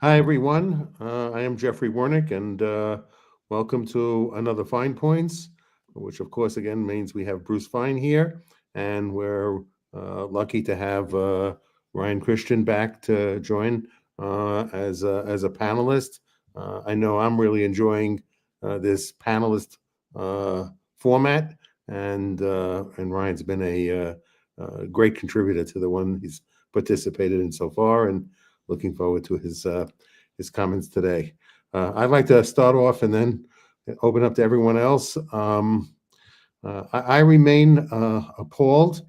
Hi, everyone. I am Jeffrey Wernick, and welcome to another Fine Points, which, of course, again means we have Bruce Fein here, and we're lucky to have Ryan Cristian back to join as a panelist. I know I'm really enjoying this panelist uh, format, and Ryan's been a great contributor to the one he's participated in so far, and looking forward to his comments today. I'd like to start off and then open up to everyone else. I remain appalled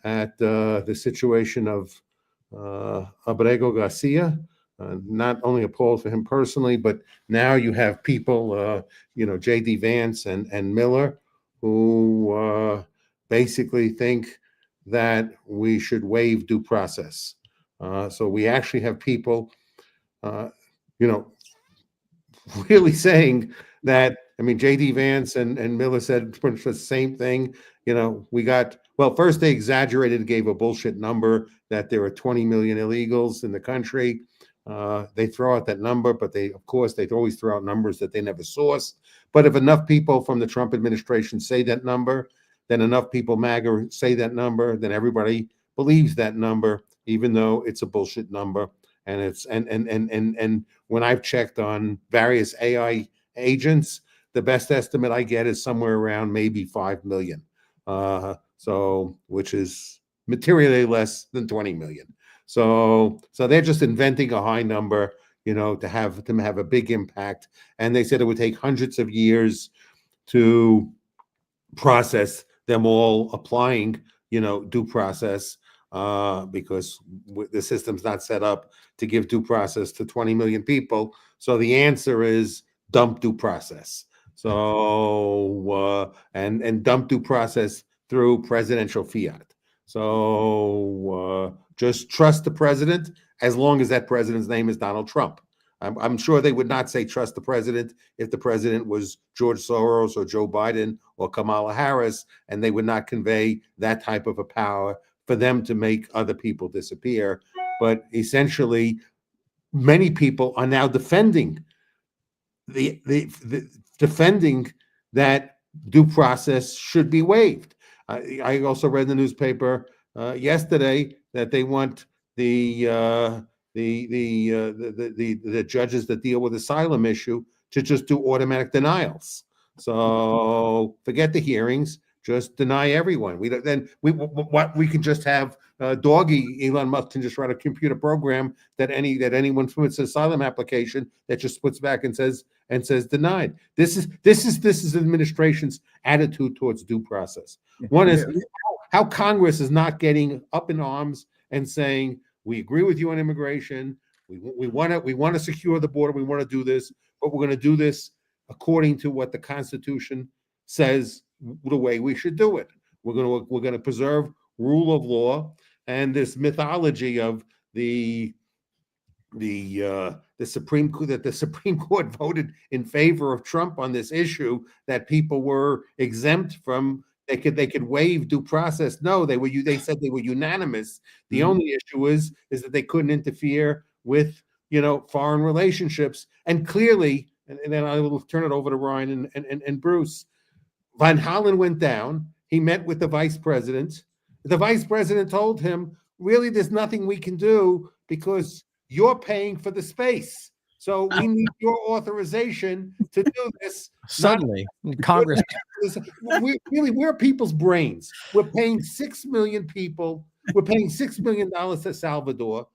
at the situation of Abrego Garcia. Not only appalled for him personally, but now you have people, J.D. Vance and Miller, who basically think that we should waive due process. So we actually have people, uh, you know, really saying that. I mean, J.D. Vance and Miller said pretty much the same thing. We got, well, first they exaggerated, gave a bullshit number that there are 20 million illegals in the country. They throw out that number, but of course, they always throw out numbers that they never source. But if enough people from the Trump administration say that number, then enough people, MAGA, say that number, then everybody believes that number, even though it's a bullshit number. And it's and when I've checked on various AI agents, the best estimate I get is somewhere around maybe 5 million. So which is materially less than 20 million. So they're just inventing a high number, to have them have a big impact. And they said it would take hundreds of years to process them all applying, due process, because the system's not set up to give due process to 20 million people. So the answer is dump due process. So and dump due process through presidential fiat. So just trust the president as long as that president's name is Donald Trump. I'm sure they would not say trust the president if the president was George Soros or Joe Biden or Kamala Harris, and they would not convey that type of a power for them to make other people disappear. But essentially, many people are now defending the defending that due process should be waived. I also read in the newspaper yesterday that they want the judges that deal with asylum issue to just do automatic denials. So forget the hearings, just deny everyone. We don't, then what we can just have doggy Elon Musk can just write a computer program that anyone submits an asylum application that just puts back and says denied. This is administration's attitude towards due process. One is how Congress is not getting up in arms and saying we agree with you on immigration. We want to secure the border. We want to do this, but we're going to do this according to what the Constitution says the way we should do it. We're going to preserve rule of law, and this mythology of the Supreme that the Supreme Court voted in favor of Trump on this issue, that people were exempt from, they could waive due process. No, they said they were unanimous. The only issue is that they couldn't interfere with foreign relationships. And clearly, and then I will turn it over to Ryan and Bruce. Van Hollen went down. He met with the vice president. The vice president told him, really, there's nothing we can do because you're paying for the space. So we need your authorization to do this. Suddenly, Congress. We're people's brains. We're paying 6 million people. We're paying $6 million to Salvador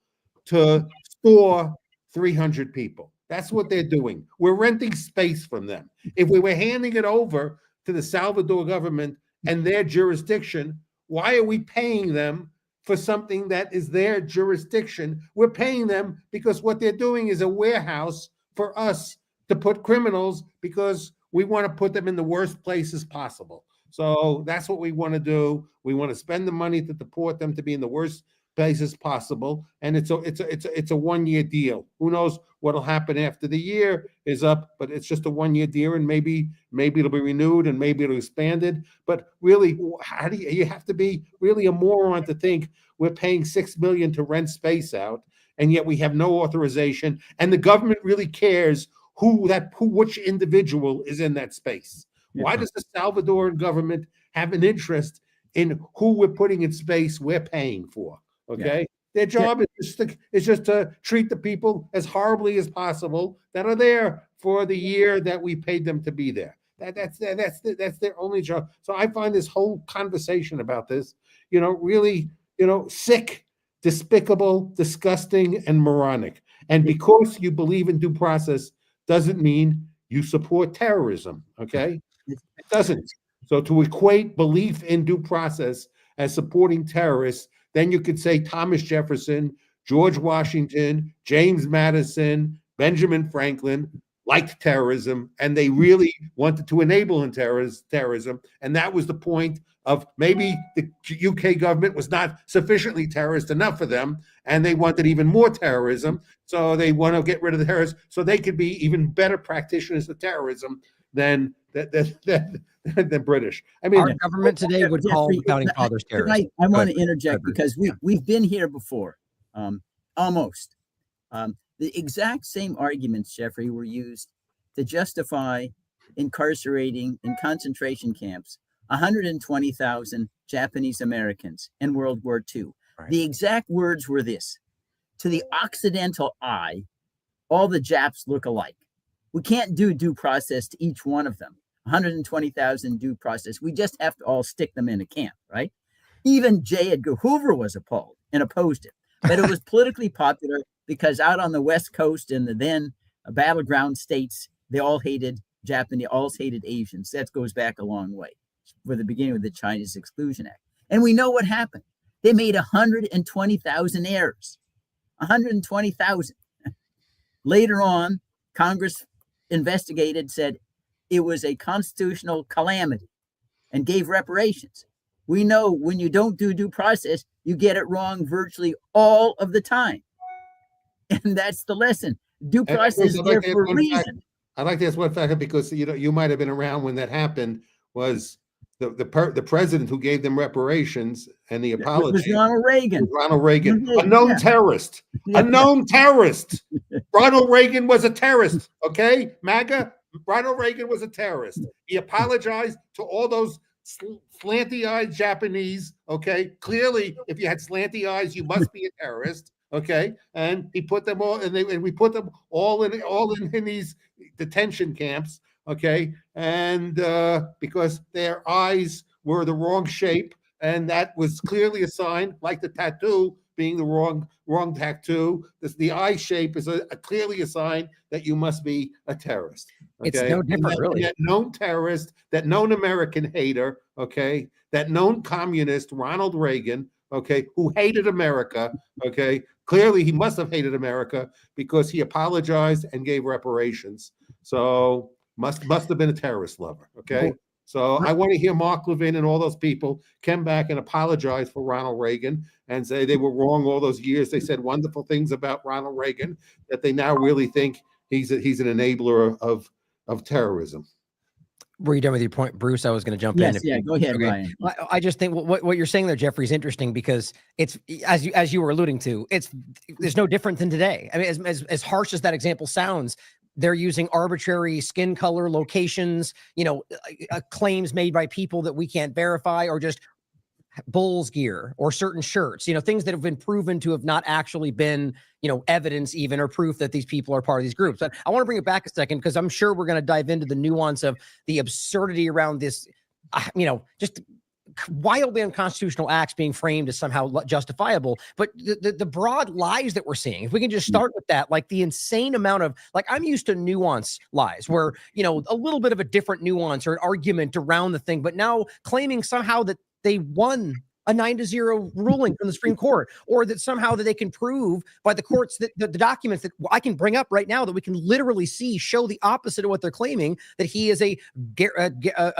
to store 300 people. That's what they're doing. We're renting space from them. If we were handing it over to the Salvador government and their jurisdiction, why are we paying them for something that is their jurisdiction? We're paying them because what they're doing is a warehouse for us to put criminals, because we want to put them in the worst places possible. So that's what we want to do. We want to spend the money to deport them to be in the worst places possible, and it's a 1 year deal. Who knows what'll happen after the year is up, but it's just a 1 year deal, and maybe it'll be renewed and maybe it'll expanded. But really, how do you have to be really a moron to think we're paying 6 million to rent space out? and yet we have no authorization, and the government really cares which individual is in that space. Why does the Salvadoran government have an interest in who we're putting in space we're paying for? Okay. Their job is just to treat the people as horribly as possible that are there for the year that we paid them to be there. That's their only job. So I find this whole conversation about this, really, sick, despicable, disgusting, and moronic. And because you believe in due process doesn't mean you support terrorism. Okay, it doesn't. So to equate belief in due process as supporting terrorists, then you could say Thomas Jefferson, George Washington, James Madison, Benjamin Franklin liked terrorism, and they really wanted to enable terrorism. And that was the point of maybe the UK government was not sufficiently terrorist enough for them, and they wanted even more terrorism. So they want to get rid of the terrorists so they could be even better practitioners of terrorism than the British. I mean, our government today would call the founding fathers terrorists. I want to interject because we've been here before, almost. The exact same arguments, Jeffrey, were used to justify incarcerating in concentration camps 120,000 Japanese Americans in World War II. Right. The exact words were this: to the Occidental eye, all the Japs look alike. We can't do due process to each one of them. 120,000 due process. We just have to all stick them in a camp, right? Even J. Edgar Hoover was appalled and opposed it. But it was politically popular because out on the West Coast in the then battleground states, they all hated Japanese, all hated Asians. That goes back a long way for the beginning of the Chinese Exclusion Act. And we know what happened. They made 120,000 errors. 120,000. Later on, Congress investigated, said it was a constitutional calamity and gave reparations. We know when you don't do due process, you get it wrong virtually all of the time. And that's the lesson. Due process is there for a reason. I'd like to ask one factor, because you might have been around when that happened. Was the president who gave them reparations and the apology was Ronald Reagan. Ronald Reagan, a known terrorist. A known terrorist. Ronald Reagan was a terrorist. Okay, MAGA. Ronald Reagan was a terrorist. He apologized to all those slanty-eyed Japanese. Okay, clearly, if you had slanty eyes, you must be a terrorist. Okay, and he put them all, and we put them all in these detention camps. Okay, and because their eyes were the wrong shape, and that was clearly a sign, like the tattoo being the wrong tattoo. The eye shape is clearly a sign that you must be a terrorist. Okay? It's no different, really. That known terrorist, that known American hater, okay, that known communist, Ronald Reagan, okay, who hated America, okay, clearly he must have hated America because he apologized and gave reparations. So must have been a terrorist lover, okay? So I want to hear Mark Levin and all those people come back and apologize for Ronald Reagan and say they were wrong all those years. They said wonderful things about Ronald Reagan, that they now really think he's an enabler of terrorism. Were you done with your point, Bruce? I was going to jump in. Yeah, go ahead, Ryan. I just think what you're saying there, Jeffrey, is interesting because it's as you were alluding to, there's no different than today. I mean, as harsh as that example sounds, they're using arbitrary skin color, locations, claims made by people that we can't verify, or just Bulls gear or certain shirts, things that have been proven to have not actually been, evidence even or proof that these people are part of these groups. But I want to bring it back a second because I'm sure we're going to dive into the nuance of the absurdity around this, just wildly unconstitutional acts being framed as somehow justifiable. But the broad lies that we're seeing, if we can just start with that, like the insane amount of, I'm used to nuance lies where, a little bit of a different nuance or an argument around the thing, but now claiming somehow that they won a 9-0 ruling from the Supreme Court, or that somehow that they can prove by the courts that the documents that I can bring up right now that we can literally see show the opposite of what they're claiming, that he is a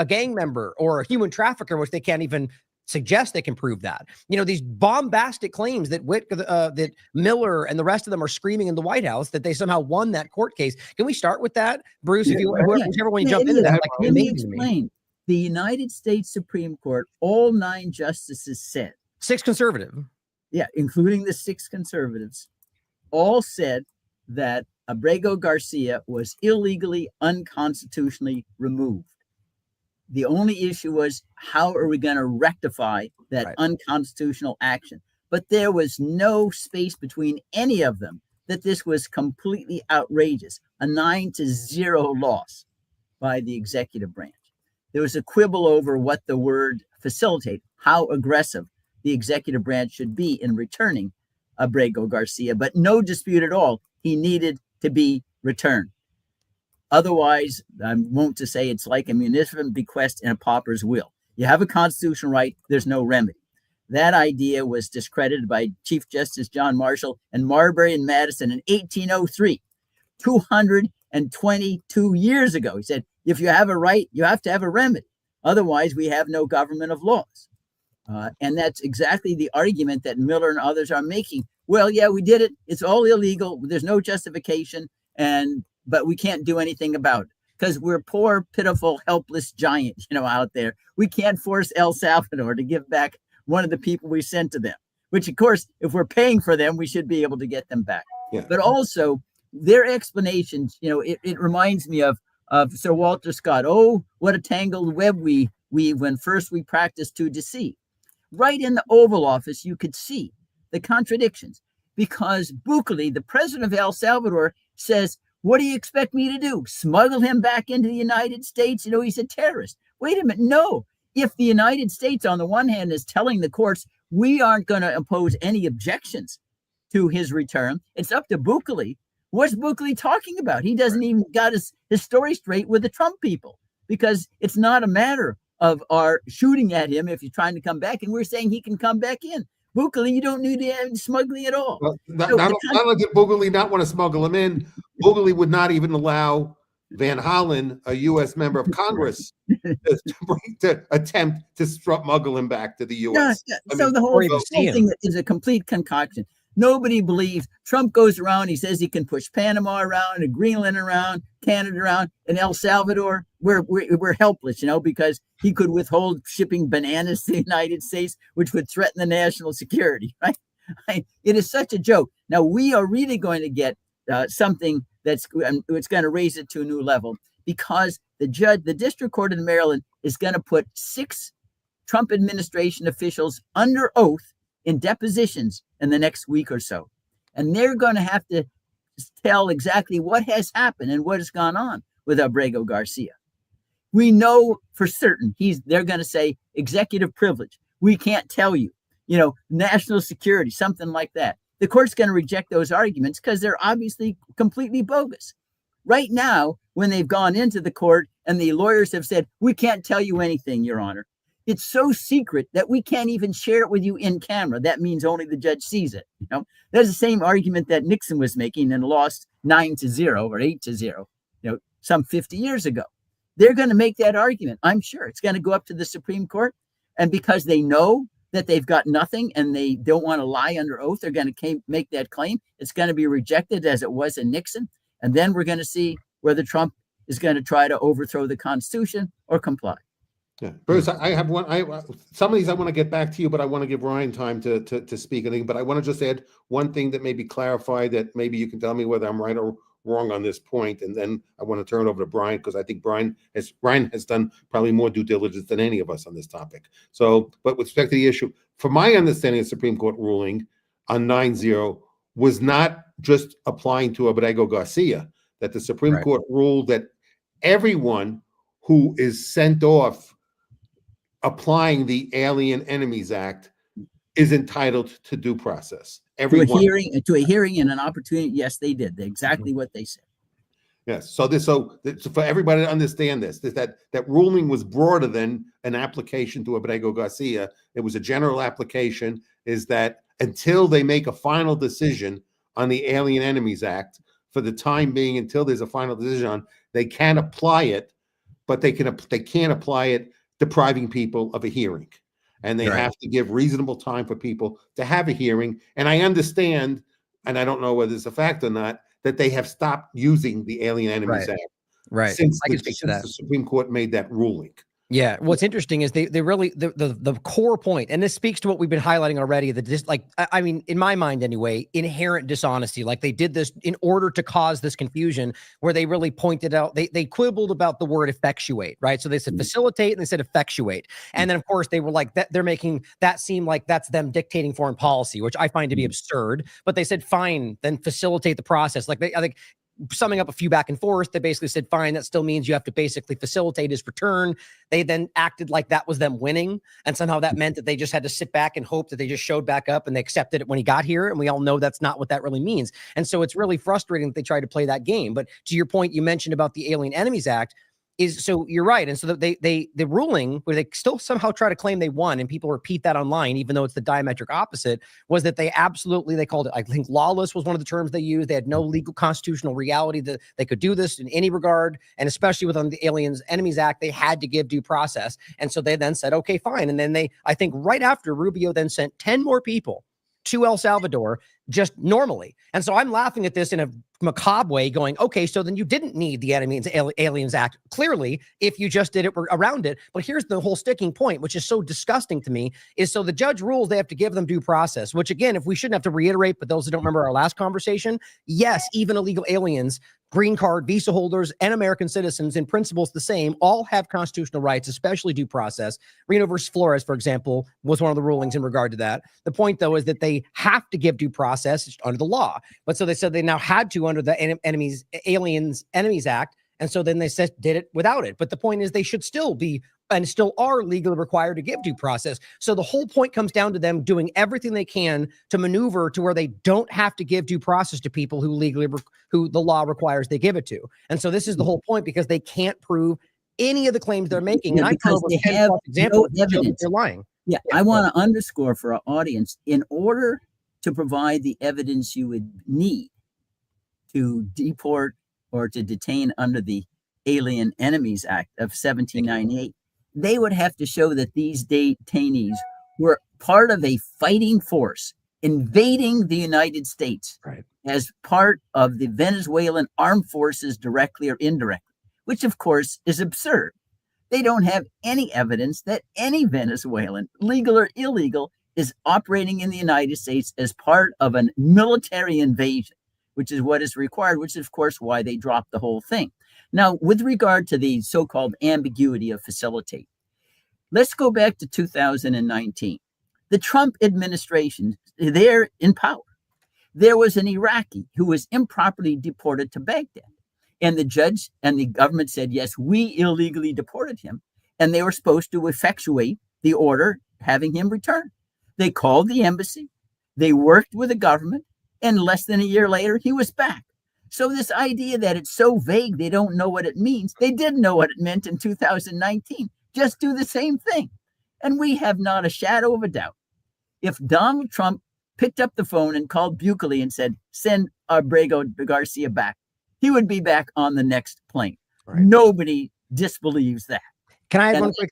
gang member or a human trafficker, which they can't even suggest they can prove that. These bombastic claims that that Miller and the rest of them are screaming in the White House that they somehow won that court case. Can we start with that, Bruce? If you, whichever one you jump into that, let me explain. The United States Supreme Court, all 9 justices said. 6 conservative. Yeah, including the 6 conservatives. all said that Abrego Garcia was illegally, unconstitutionally removed. The only issue was, how are we going to rectify that unconstitutional action? But there was no space between any of them that this was completely outrageous. A 9-0 loss by the executive branch. There was a quibble over what the word facilitate, how aggressive the executive branch should be in returning Abrego Garcia, but no dispute at all. He needed to be returned. Otherwise, I'm wont to say it's like a munificent bequest in a pauper's will. You have a constitutional right, there's no remedy. That idea was discredited by Chief Justice John Marshall and Marbury and Madison in 1803, 222 years ago. He said, if you have a right, you have to have a remedy. Otherwise, we have no government of laws. And that's exactly the argument that Miller and others are making. Well, yeah, we did it. It's all illegal. There's no justification, but we can't do anything about it because we're poor, pitiful, helpless giants, out there. We can't force El Salvador to give back one of the people we sent to them, which, of course, if we're paying for them, we should be able to get them back. Yeah. But also their explanations, it reminds me of Sir Walter Scott. Oh, what a tangled web we weave when first we practice to deceive. Right in the Oval Office, you could see the contradictions because Bukele, the president of El Salvador, says, what do you expect me to do? Smuggle him back into the United States? He's a terrorist. Wait a minute. No. If the United States, on the one hand, is telling the courts, we aren't going to impose any objections to his return, it's up to Bukele. What's Bukele talking about? He doesn't even got his story straight with the Trump people because it's not a matter of our shooting at him if he's trying to come back. And we're saying he can come back in. Bukele, you don't need smuggling at all. Well, not only did Bukele not want to smuggle him in, Bukele would not even allow Van Hollen, a U.S. member of Congress, to attempt to smuggle him back to the U.S. Yeah. So the whole thing is a complete concoction. Nobody believes. Trump goes around, he says he can push Panama around and Greenland around, Canada around, and El Salvador. We're helpless, because he could withhold shipping bananas to the United States, which would threaten the national security, right? It is such a joke. Now, we are really going to get something it's going to raise it to a new level because the district court in Maryland is going to put 6 Trump administration officials under oath in depositions in the next week or so. And they're going to have to tell exactly what has happened and what has gone on with Abrego Garcia. We know for certain they're going to say executive privilege. We can't tell you, national security, something like that. The court's going to reject those arguments because they're obviously completely bogus. Right now, when they've gone into the court and the lawyers have said, we can't tell you anything, Your Honor. It's so secret that we can't even share it with you in camera. That means only the judge sees it. That's the same argument that Nixon was making and lost 9-0 or 8-0, some 50 years ago. They're going to make that argument. I'm sure it's going to go up to the Supreme Court. And because they know that they've got nothing and they don't want to lie under oath, they're going to make that claim. It's going to be rejected as it was in Nixon. And then we're going to see whether Trump is going to try to overthrow the Constitution or comply. Yeah, Bruce, I have one. Some of these I want to get back to you, but I want to give Ryan time to speak. But I want to just add one thing that maybe clarify that maybe you can tell me whether I'm right or wrong on this point, and then I want to turn it over to Brian because I think Ryan has done probably more due diligence than any of us on this topic. So, but with respect to the issue, from my understanding, the Supreme Court ruling on 9-0 was not just applying to Abrego Garcia. That the Supreme Court ruled that everyone who is sent off applying the Alien Enemies Act is entitled to due process. Everyone. To a hearing and an opportunity. Yes, they did. Exactly what they said. Yes. So for everybody to understand that ruling was broader than an application to Abrego Garcia. It was a general application. Is that until they make a final decision on the Alien Enemies Act, for the time being, until there's a final decision on, they can apply it, but they can't apply it depriving people of a hearing. And they have to give reasonable time for people to have a hearing. And I understand, and I don't know whether it's a fact or not, that they have stopped using the Alien Enemies Act since the Supreme Court made that ruling. Yeah, what's interesting is they really the core point, and this speaks to what we've been highlighting already. That just like I mean, in my mind anyway, inherent dishonesty. Like they did this in order to cause this confusion, where they really pointed out they quibbled about the word effectuate, right? So they said facilitate and they said effectuate, and then of course they were like that. They're making that seem like that's them dictating foreign policy, which I find to be absurd. But they said fine, then facilitate the process. Like I think summing up a few back and forth, they basically said, fine, that still means you have to basically facilitate his return. They then acted like that was them winning. And somehow that meant that they just had to sit back and hope that they just showed back up and they accepted it when he got here. And we all know that's not what that really means. And so it's really frustrating that they try to play that game. But to your point, you mentioned about the Alien Enemies Act, is so you're right. And so that the ruling where they still somehow try to claim they won, and people repeat that online, even though it's the diametric opposite, was that they called it, I think lawless was one of the terms they used. They had no legal constitutional reality that they could do this in any regard. And especially within the Aliens Enemies Act, they had to give due process. And so they then said, okay, fine. And then I think right after, Rubio then sent 10 more people to El Salvador just normally. And so I'm laughing at this in a macabre way going, okay, so then you didn't need the Aliens Act, clearly, if you just did it around it. But here's the whole sticking point, which is so disgusting to me, is so the judge rules they have to give them due process, which again, if we shouldn't have to reiterate, but those who don't remember our last conversation, yes, even illegal aliens, green card, visa holders, and American citizens, in principle, it's the same, all have constitutional rights, especially due process. Reno versus Flores, for example, was one of the rulings in regard to that. The point, though, is that they have to give due process under the law. But so they said they now had to under the Aliens Enemies Act. And so then they said did it without it. But the point is they should still be and still are legally required to give due process. So the whole point comes down to them doing everything they can to maneuver to where they don't have to give due process to people who who the law requires they give it to. And so this is the whole point, because they can't prove any of the claims they're making. Yeah, and because they have no evidence. They're lying. Yeah, I want to underscore for our audience, in order to provide the evidence you would need to deport or to detain under the Alien Enemies Act of 1798, they would have to show that these detainees were part of a fighting force invading the United States as part of the Venezuelan armed forces, directly or indirectly, which of course is absurd. They don't have any evidence that any Venezuelan, legal or illegal, is operating in the United States as part of a military invasion, which is what is required, which is, of course, why they dropped the whole thing. Now, with regard to the so-called ambiguity of facilitate, let's go back to 2019. The Trump administration, they're in power. There was an Iraqi who was improperly deported to Baghdad. And the judge and the government said, yes, we illegally deported him. And they were supposed to effectuate the order having him returned. They called the embassy. They worked with the government. And less than a year later, he was back. So this idea that it's so vague, they don't know what it means. They did know what it meant in 2019. Just do the same thing. And we have not a shadow of a doubt. If Donald Trump picked up the phone and called Bukele and said, send Abrego Garcia back, he would be back on the next plane. Right. Nobody disbelieves that. Can I add one quick?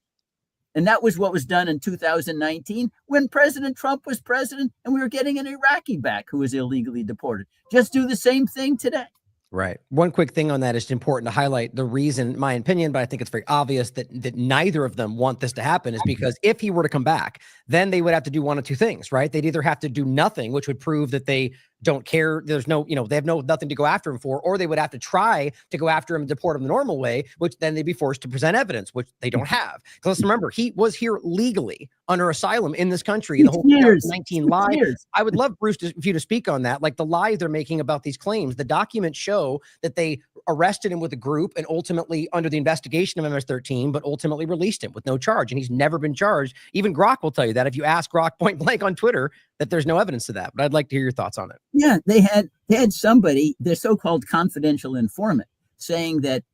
And that was what was done in 2019 when President Trump was president and we were getting an Iraqi back who was illegally deported. Just do the same thing today. Right. One quick thing on that is important to highlight the reason, my opinion, but I think it's very obvious that neither of them want this to happen, is because if he were to come back, then they would have to do one of two things, right? They'd either have to do nothing, which would prove that they don't care. There's no, they have nothing to go after him for, or they would have to try to go after him and deport him the normal way, which then they'd be forced to present evidence, which they don't have. Because let's remember, he was here legally under asylum in this country. The whole 2019 lie. I would love Bruce for you to speak on that. Like the lies they're making about these claims. The documents show that they arrested him with a group and ultimately under the investigation of MS-13, but ultimately released him with no charge. And he's never been charged. Even Grok will tell you that if you ask Grok point blank on Twitter, that there's no evidence to that. But I'd like to hear your thoughts on it. Yeah, they had somebody, their so-called confidential informant, saying that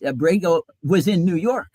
Abrego was in New York.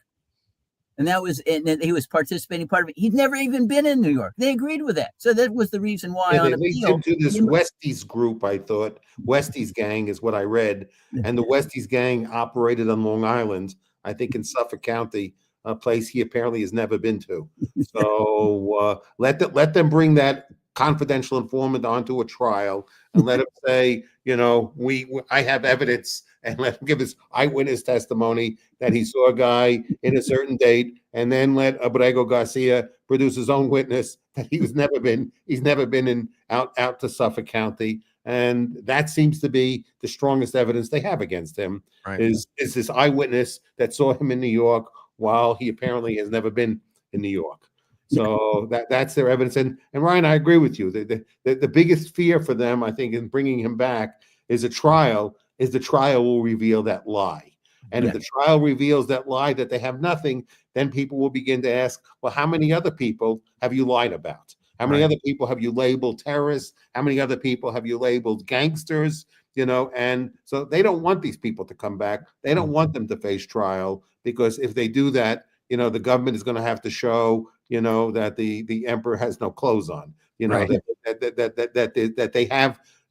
And that he was participating part of it. He'd never even been in New York. They agreed with that. So that was the reason why on appeal. To this Westies group, I thought. Westies gang is what I read. And the Westies gang operated on Long Island, I think in Suffolk County, a place he apparently has never been to. So let them bring that confidential informant onto a trial and let him say, I have evidence and let him give his eyewitness testimony that he saw a guy in a certain date, and then let Abrego Garcia produce his own witness that he's never been out to Suffolk County. And that seems to be the strongest evidence they have against him, Right. is this eyewitness that saw him in New York while he apparently has never been in New York. So that's their evidence. And Ryan, I agree with you. The biggest fear for them, I think, in bringing him back is the trial will reveal that lie. And if the trial reveals that lie, that they have nothing, then people will begin to ask, well, how many other people have you lied about? How many other people have you labeled terrorists? How many other people have you labeled gangsters? And so they don't want these people to come back. They don't want them to face trial, because if they do that, the government is going to have to show, that the emperor has no clothes on, that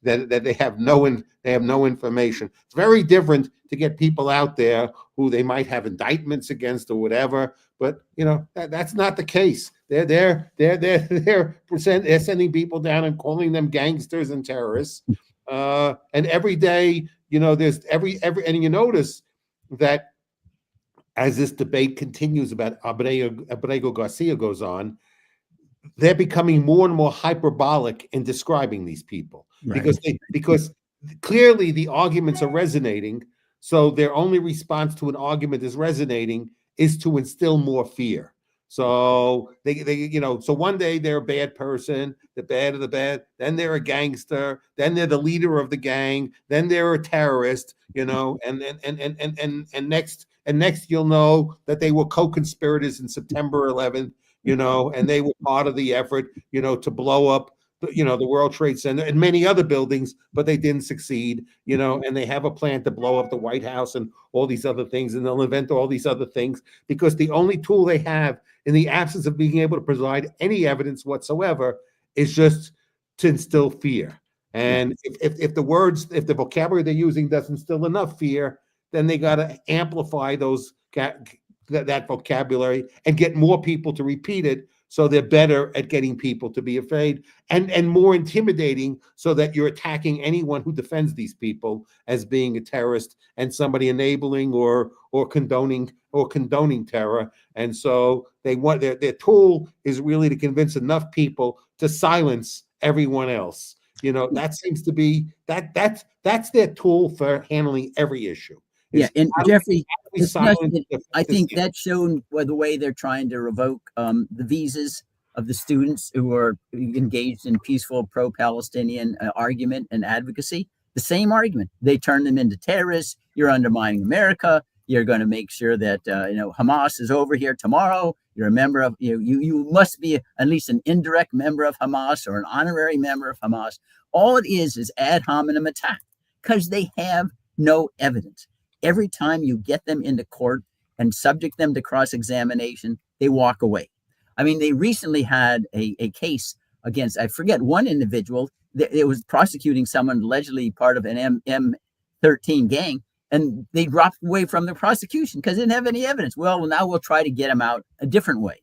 they have no information. It's very different to get people out there who they might have indictments against or whatever, but that's not the case. They're sending people down and calling them gangsters and terrorists, and every day, there's and you notice that as this debate continues about Abrego Garcia goes on, they're becoming more and more hyperbolic in describing these people, because clearly the arguments are resonating. So their only response to an argument is resonating is to instill more fear. So so one day they're a bad person, the bad of the bad, then they're a gangster, then they're the leader of the gang, then they're a terrorist, and next you'll know that they were co-conspirators in September 11th, and they were part of the effort, to blow up the World Trade Center and many other buildings, but they didn't succeed, and they have a plan to blow up the White House and all these other things, and they'll invent all these other things, because the only tool they have in the absence of being able to provide any evidence whatsoever is just to instill fear. And if the vocabulary they're using doesn't instill enough fear, then they got to amplify that vocabulary and get more people to repeat it, so they're better at getting people to be afraid, and more intimidating, so that you're attacking anyone who defends these people as being a terrorist and somebody enabling or condoning terror. And so they want their tool is really to convince enough people to silence everyone else. That seems to be that's their tool for handling every issue. And Jeffrey, I think that's shown by the way they're trying to revoke the visas of the students who are engaged in peaceful pro-Palestinian argument and advocacy. The same argument. They turn them into terrorists. You're undermining America. You're going to make sure that Hamas is over here tomorrow. You're a member of you must be at least an indirect member of Hamas or an honorary member of Hamas. All it is ad hominem attack, because they have no evidence. Every time you get them into court and subject them to cross-examination, they walk away. I mean, they recently had a case against, I forget, one individual. It was prosecuting someone allegedly part of an M13 gang, and they dropped away from the prosecution because they didn't have any evidence. Well, now we'll try to get them out a different way.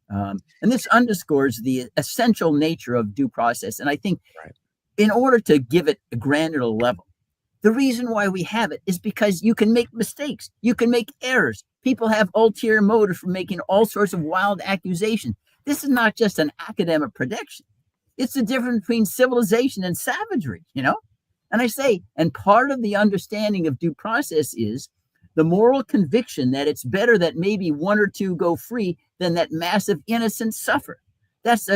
And this underscores the essential nature of due process. And I think in order to give it a granular level, the reason why we have it is because you can make mistakes. You can make errors. People have ulterior motives for making all sorts of wild accusations. This is not just an academic prediction. It's the difference between civilization and savagery, And I say, and part of the understanding of due process is the moral conviction that it's better that maybe one or two go free than that massive innocents suffer. That's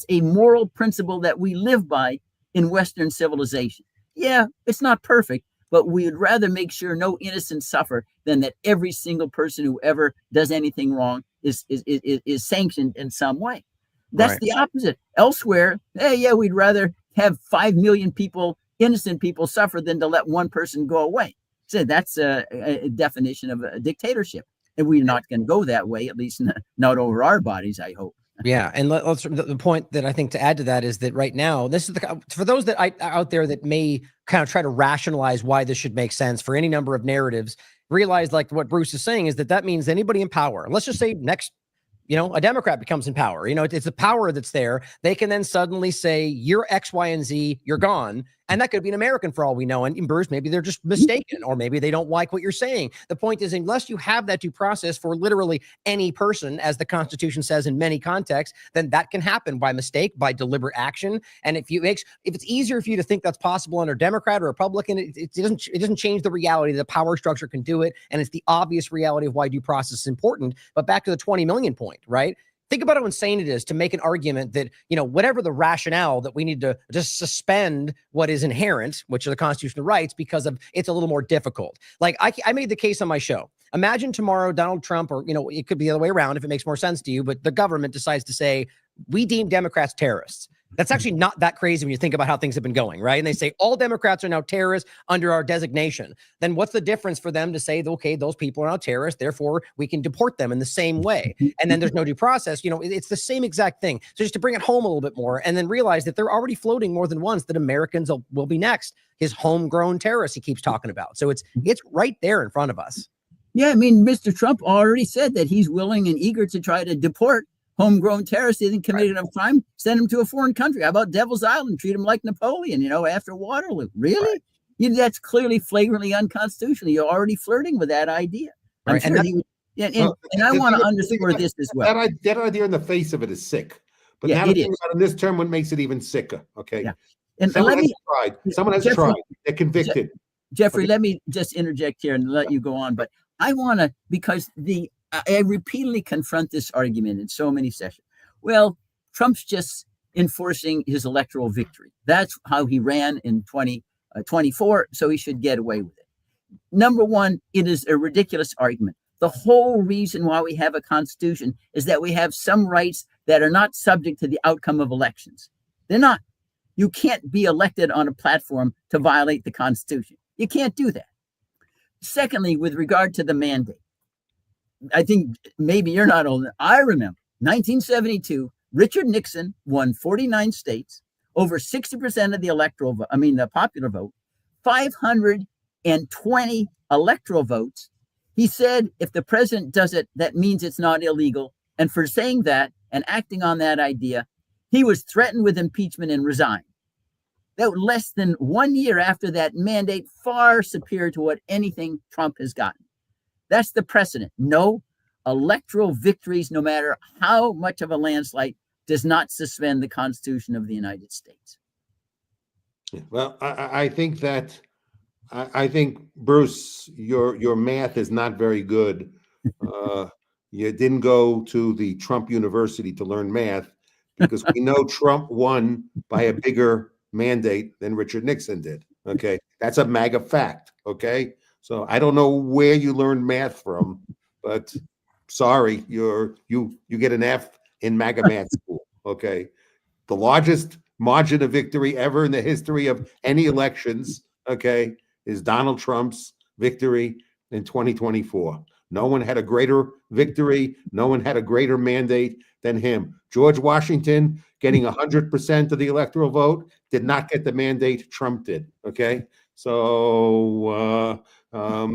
a moral principle that we live by in Western civilization. Yeah, it's not perfect, but we would rather make sure no innocents suffer than that every single person who ever does anything wrong is sanctioned in some way. That's the opposite. Elsewhere, we'd rather have 5 million people, innocent people, suffer than to let one person go away. So that's a definition of a dictatorship. And we're not going to go that way, at least not over our bodies, I hope. Yeah, and the point that I think to add to that is that right now, this is for those that out there that may kind of try to rationalize why this should make sense for any number of narratives, realize like what Bruce is saying is that means anybody in power, let's just say next, a Democrat becomes in power, it's the power that's there. They can then suddenly say, you're X, Y, and Z, you're gone. And that could be an American for all we know. And Bruce, maybe they're just mistaken, or maybe they don't like what you're saying. The point is, unless you have that due process for literally any person, as the Constitution says in many contexts, then that can happen by mistake, by deliberate action. And if it's easier for you to think that's possible under Democrat or Republican, it doesn't change the reality. The power structure can do it, and it's the obvious reality of why due process is important. But back to the 20 million point, right? Think about how insane it is to make an argument that, whatever the rationale, that we need to just suspend what is inherent, which are the constitutional rights, because of it's a little more difficult. Like I made the case on my show. Imagine tomorrow Donald Trump, or, it could be the other way around if it makes more sense to you, but the government decides to say, we deem Democrats terrorists. That's actually not that crazy when you think about how things have been going, right? And they say all Democrats are now terrorists under our designation. Then what's the difference for them to say, okay, those people are now terrorists, therefore we can deport them in the same way? And then there's no due process. It's the same exact thing. So just to bring it home a little bit more, and then realize that they're already floating more than once that Americans will be next. His homegrown terrorists he keeps talking about. So it's right there in front of us. Yeah, I mean, Mr. Trump already said that he's willing and eager to try to deport homegrown terrorists. They didn't commit enough crime, send them to a foreign country. How about Devil's Island? Treat them like Napoleon, after Waterloo. Really? Right. That's clearly flagrantly unconstitutional. You're already flirting with that idea. I'm sure he would, and I want to underscore this as well. That idea in the face of it is sick. But yeah, now the thing about in this term, what makes it even sicker, okay? Yeah. And someone has tried. They're convicted. Jeffrey, let me just interject here and let you go on. But I want to, because I repeatedly confront this argument in so many sessions. Well, Trump's just enforcing his electoral victory. That's how he ran in 2024, so he should get away with it. Number one, it is a ridiculous argument. The whole reason why we have a constitution is that we have some rights that are not subject to the outcome of elections. They're not. You can't be elected on a platform to violate the Constitution. You can't do that. Secondly, with regard to the mandate, I think maybe you're not old enough. I remember 1972, Richard Nixon won 49 states, over 60% of the popular vote, 520 electoral votes. He said, if the president does it, that means it's not illegal. And for saying that and acting on that idea, he was threatened with impeachment and resigned. That was less than 1 year after that mandate, far superior to what anything Trump has gotten. That's the precedent. No, electoral victories, no matter how much of a landslide, does not suspend the Constitution of the United States. Well, I think Bruce, your math is not very good. You didn't go to the Trump University to learn math, because we know Trump won by a bigger mandate than Richard Nixon did. Okay, that's a MAGA fact. Okay. So I don't know where you learned math from, but sorry, you get an F in MAGA math school. Okay, the largest margin of victory ever in the history of any elections, okay, is Donald Trump's victory in 2024. No one had a greater victory. No one had a greater mandate than him. George Washington getting 100% of the electoral vote did not get the mandate Trump did. Okay, so you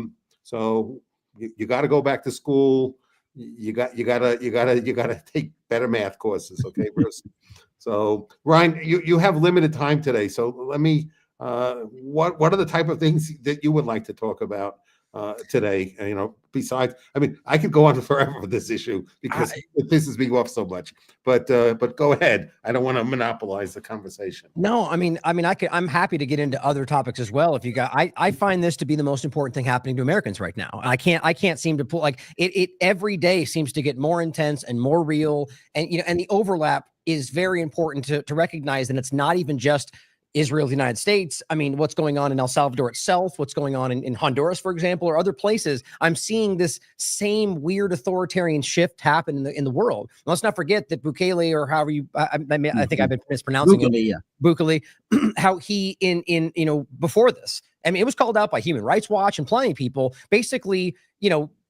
got to go back to school. You got to take better math courses. Okay, Bruce. So Ryan, you have limited time today. So let me. What are the type of things that you would like to talk about today? Besides, I could go on forever with this issue because it pisses me off so much. But go ahead. I don't want to monopolize the conversation. No, I'm happy to get into other topics as well. If you got, I find this to be the most important thing happening to Americans right now. I can't seem to pull it every day seems to get more intense and more real. And and the overlap is very important to recognize. And it's not even just Israel, the United States. What's going on in El Salvador itself, what's going on in Honduras, for example, or other places. I'm seeing this same weird authoritarian shift happen in the world. Let's not forget that Bukele, or however I think I've been mispronouncing it. Bukele, how he before this, it was called out by Human Rights Watch and plenty of people, basically,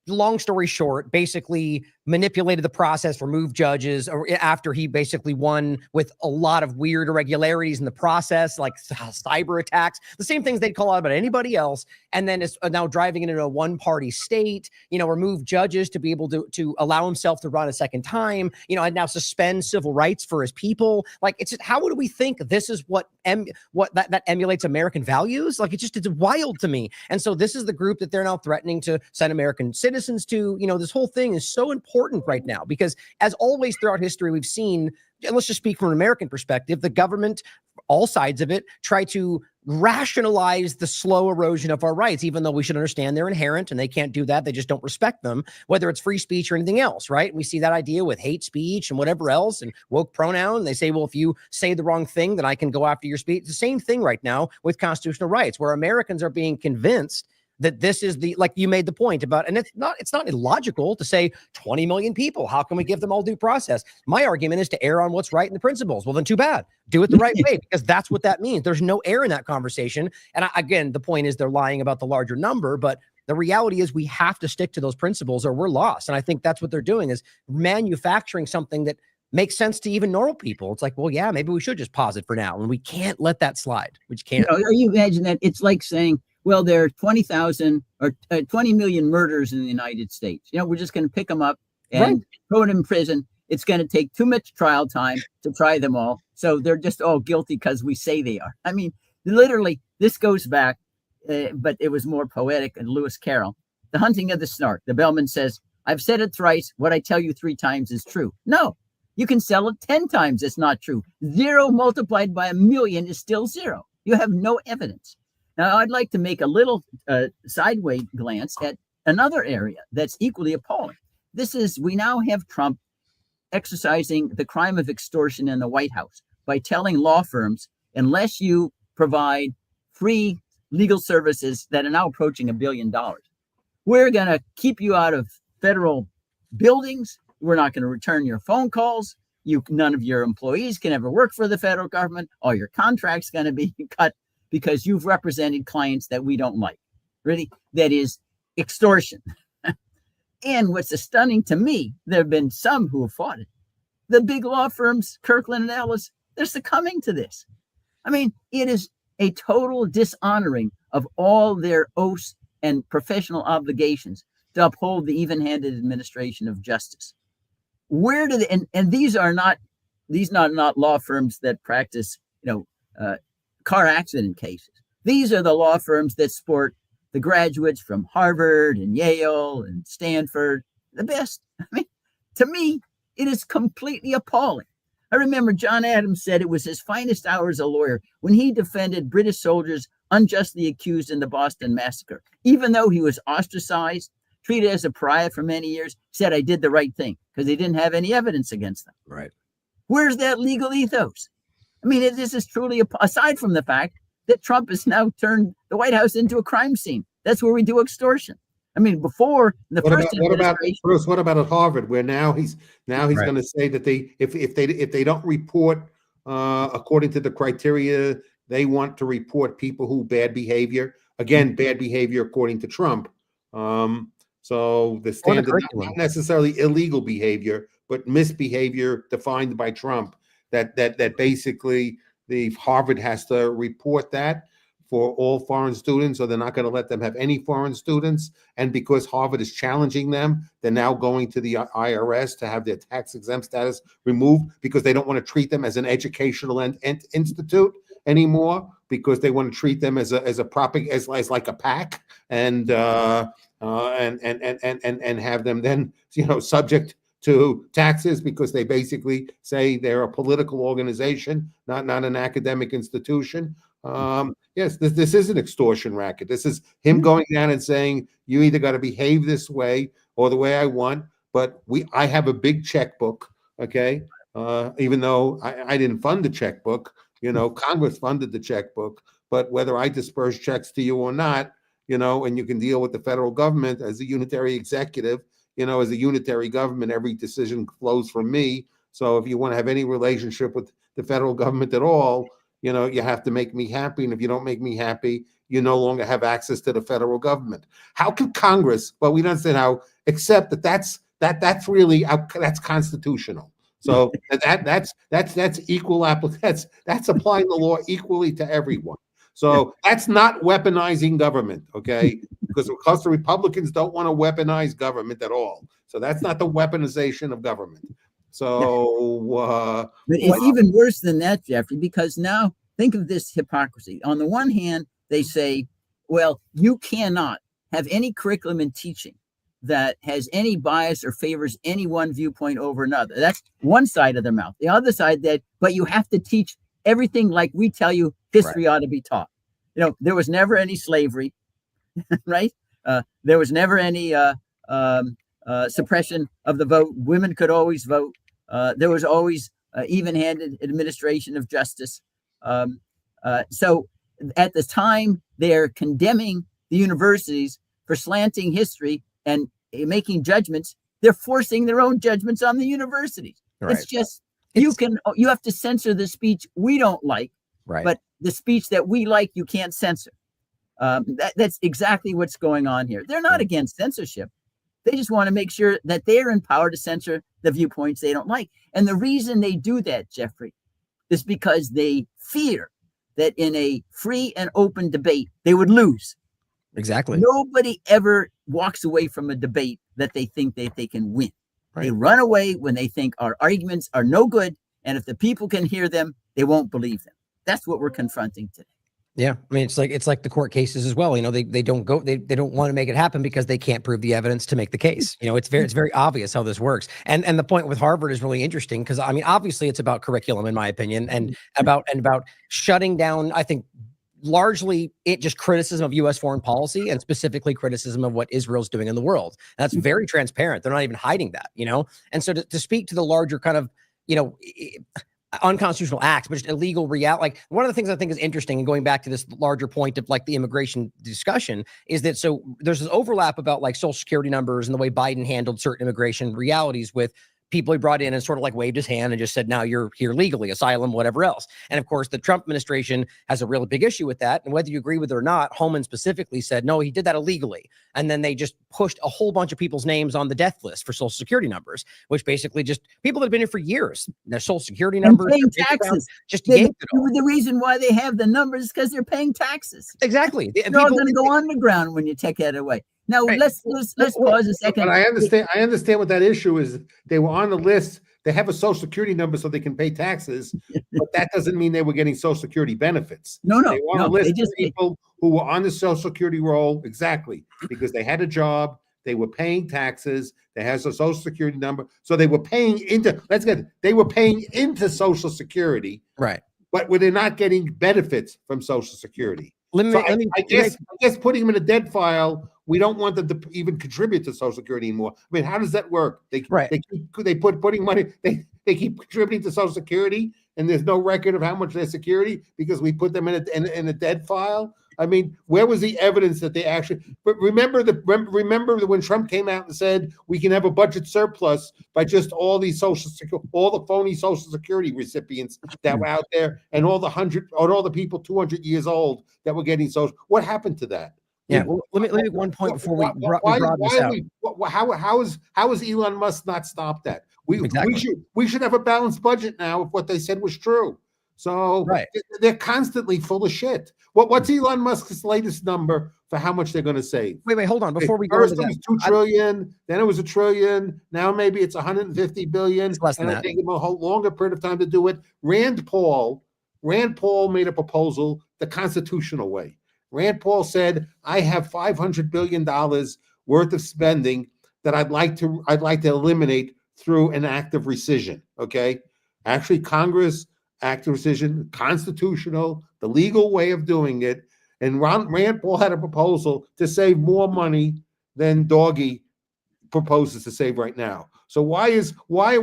long story short, basically manipulated the process, removed judges, or after he basically won with a lot of weird irregularities in the process, like cyber attacks, the same things they'd call out about anybody else. And then is now driving it into a one-party state, remove judges to be able to allow himself to run a second time, and now suspend civil rights for his people. Like, it's just, how would we think this is what that emulates American values? Like, it's wild to me. And so this is the group that they're now threatening to send American citizens to. This whole thing is so important right now because, as always throughout history, we've seen, and let's just speak from an American perspective, the government, all sides of it, try to rationalize the slow erosion of our rights, even though we should understand they're inherent and they can't do that. They just don't respect them, whether it's free speech or anything else, right? We see that idea with hate speech and whatever else and woke pronoun. They say, well, if you say the wrong thing, then I can go after your speech. It's the same thing right now with constitutional rights, where Americans are being convinced that this is like you made the point about, and it's not illogical to say 20 million people. How can we give them all due process? My argument is to err on what's right in the principles. Well, then too bad. Do it the right way, because that's what that means. There's no error in that conversation. And again, the point is they're lying about the larger number, but the reality is we have to stick to those principles or we're lost. And I think that's what they're doing, is manufacturing something that makes sense to even normal people. It's like, well, yeah, maybe we should just pause it for now. And we can't let that slide. We just can't. You imagine that? It's like saying, well, there are 20,000 or 20 million murders in the United States. We're just going to pick them up and throw them in prison. It's going to take too much trial time to try them all. So they're just all guilty because we say they are. I mean, literally, this goes back, but it was more poetic, and Lewis Carroll. The Hunting of the Snark. The bellman says, I've said it thrice. What I tell you 3 times is true. No, you can sell it 10 times. It's not true. 0 multiplied by 1,000,000 is still 0. You have no evidence. Now, I'd like to make a little sideways glance at another area that's equally appalling. We now have Trump exercising the crime of extortion in the White House by telling law firms, unless you provide free legal services that are now approaching $1 billion, we're going to keep you out of federal buildings. We're not going to return your phone calls. None of your employees can ever work for the federal government. All your contracts going to be cut because you've represented clients that we don't like. Really, that is extortion. And what's stunning to me, there have been some who have fought it. The big law firms, Kirkland and Ellis, they're succumbing to this. I mean, it is a total dishonoring of all their oaths and professional obligations to uphold the even-handed administration of justice. Where do they, and these are not law firms that practice, car accident cases. These are the law firms that sport the graduates from Harvard and Yale and Stanford, the best. I mean, to me, it is completely appalling. I remember John Adams said it was his finest hour as a lawyer when he defended British soldiers unjustly accused in the Boston Massacre. Even though he was ostracized, treated as a pariah for many years, said I did the right thing because they didn't have any evidence against them. Right. Where's that legal ethos? I mean, this is truly, aside from the fact that Trump has now turned the White House into a crime scene. That's where we do extortion. I mean, before the Bruce, what about at Harvard, where now he's Right. going to say that if they don't report according to the criteria they want to report people who bad behavior, again, bad behavior according to Trump. So the standard, not necessarily illegal behavior, but misbehavior defined by Trump. That basically the Harvard has to report that for all foreign students, or they're not going to let them have any foreign students. And because Harvard is challenging them, they're now going to the IRS to have their tax exempt status removed because they don't want to treat them as an educational institute anymore, because they want to treat them as like a PAC and have them then subject to taxes because they basically say they're a political organization, not an academic institution. Yes, this is an extortion racket. This is him going down and saying, you either got to behave this way or the way I want, but I have a big checkbook, okay? Even though I didn't fund the checkbook, Congress funded the checkbook, but whether I disperse checks to you or not, and you can deal with the federal government as a unitary executive, as a unitary government, every decision flows from me. So if you want to have any relationship with the federal government at all, you have to make me happy. And if you don't make me happy, you no longer have access to the federal government. How can Congress, well, we don't say how, accept that that's really that's constitutional. So that's equal that's applying the law equally to everyone. So that's not weaponizing government, okay? Because the Republicans don't want to weaponize government at all. So that's not the weaponization of government. So, but it's even worse than that, Jeffrey, because now think of this hypocrisy. On the one hand, they say, well, you cannot have any curriculum in teaching that has any bias or favors any one viewpoint over another. That's one side of their mouth. The other side, that, but you have to teach everything like we tell you history ought to be taught. You know, there was never any slavery, right? There was never any suppression of the vote. Women could always vote. There was always even-handed administration of justice. So at the time, they're condemning the universities for slanting history and making judgments. They're forcing their own judgments on the universities. Right. It's just, you have to censor the speech we don't like, but the speech that we like, you can't censor. That's exactly what's going on here. They're not against censorship. They just want to make sure that they're in power to censor the viewpoints they don't like. And the reason they do that, Jeffrey, is because they fear that in a free and open debate, they would lose. Exactly. Nobody ever walks away from a debate that they think that they can win. Right. They run away when they think our arguments are no good. And if the people can hear them, they won't believe them. That's what we're confronting today. Yeah, I mean, it's like the court cases as well. You know, they don't want to make it happen because they can't prove the evidence to make the case. You know, it's very obvious how this works. And the point with Harvard is really interesting because, I mean, obviously it's about curriculum, in my opinion, and about shutting down, I think, largely it just criticism of U.S. foreign policy and specifically criticism of what Israel's doing in the world. That's very transparent. They're not even hiding that, you know. And so to speak to the larger kind of, you know, unconstitutional acts, but just illegal reality. Like, one of the things I think is interesting, and going back to this larger point of like the immigration discussion, is that so there's this overlap about like social security numbers and the way Biden handled certain immigration realities with people he brought in and sort of like waved his hand and just said, now you're here legally, asylum, whatever else. And of course, the Trump administration has a really big issue with that. And whether you agree with it or not, Holman specifically said, no, he did that illegally. And then they just pushed a whole bunch of people's names on the death list for social security numbers, which basically just people that have been here for years, their social security numbers, paying taxes. Just yanked it all. The reason why they have the numbers is because they're paying taxes. Exactly. They're all going to go underground when you take that away. Now, let's pause a second. But I understand what that issue is. They were on the list. They have a social security number so they can pay taxes, but that doesn't mean they were getting social security benefits. No. They were on a list of people who were on the social security roll, exactly, because they had a job, they were paying taxes, they has a social security number, so they were paying into. They were paying into social security, right? But were they not getting benefits from social security? I guess putting them in a dead file. We don't want them to even contribute to Social Security anymore. I mean, how does that work? They keep putting money. They keep contributing to Social Security, and there's no record of how much their security because we put them in a dead file. I mean, where was the evidence that they actually? But remember when Trump came out and said we can have a budget surplus by just all the phony Social Security recipients that were out there, and all the people 200 years old that were getting social. What happened to that? Yeah, well, let me make one point before we broad this out. How is Elon Musk not stopped that? We should have a balanced budget now if what they said was true. So they're constantly full of shit. What's Elon Musk's latest number for how much they're going to save? Wait, hold on. Before we go into that, it was $2 trillion, then it was $1 trillion. Now maybe it's $150 billion. It's less than that. It'll take them a whole longer period of time to do it. Rand Paul made a proposal the constitutional way. Rand Paul said, I have $500 billion worth of spending that I'd like to eliminate through an act of rescission. Okay. Actually, Congress, act of rescission, constitutional, the legal way of doing it. And Rand Paul had a proposal to save more money than Doggy proposes to save right now. So why are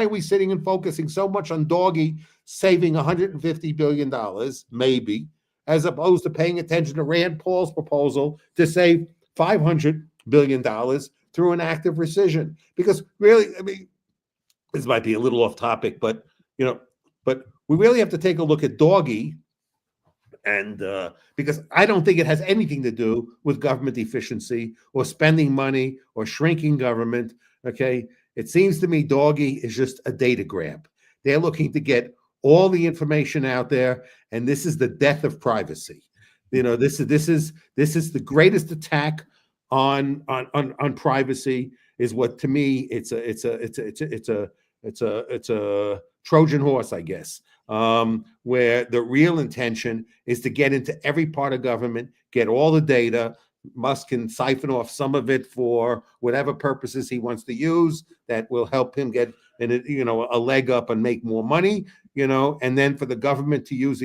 we sitting and focusing so much on Doggy saving $150 billion, maybe, as opposed to paying attention to Rand Paul's proposal to save $500 billion through an act of rescission? Because really, I mean, this might be a little off topic, but we really have to take a look at Doggy, and because I don't think it has anything to do with government efficiency or spending money or shrinking government. Okay. It seems to me Doggy is just a data grab. They're looking to get all the information out there, and this is the death of privacy. This is the greatest attack on privacy. Is what, to me, it's a Trojan horse, I guess, where the real intention is to get into every part of government, get all the data. Musk can siphon off some of it for whatever purposes he wants to use that will help him get a leg up and make more money, and then for the government to use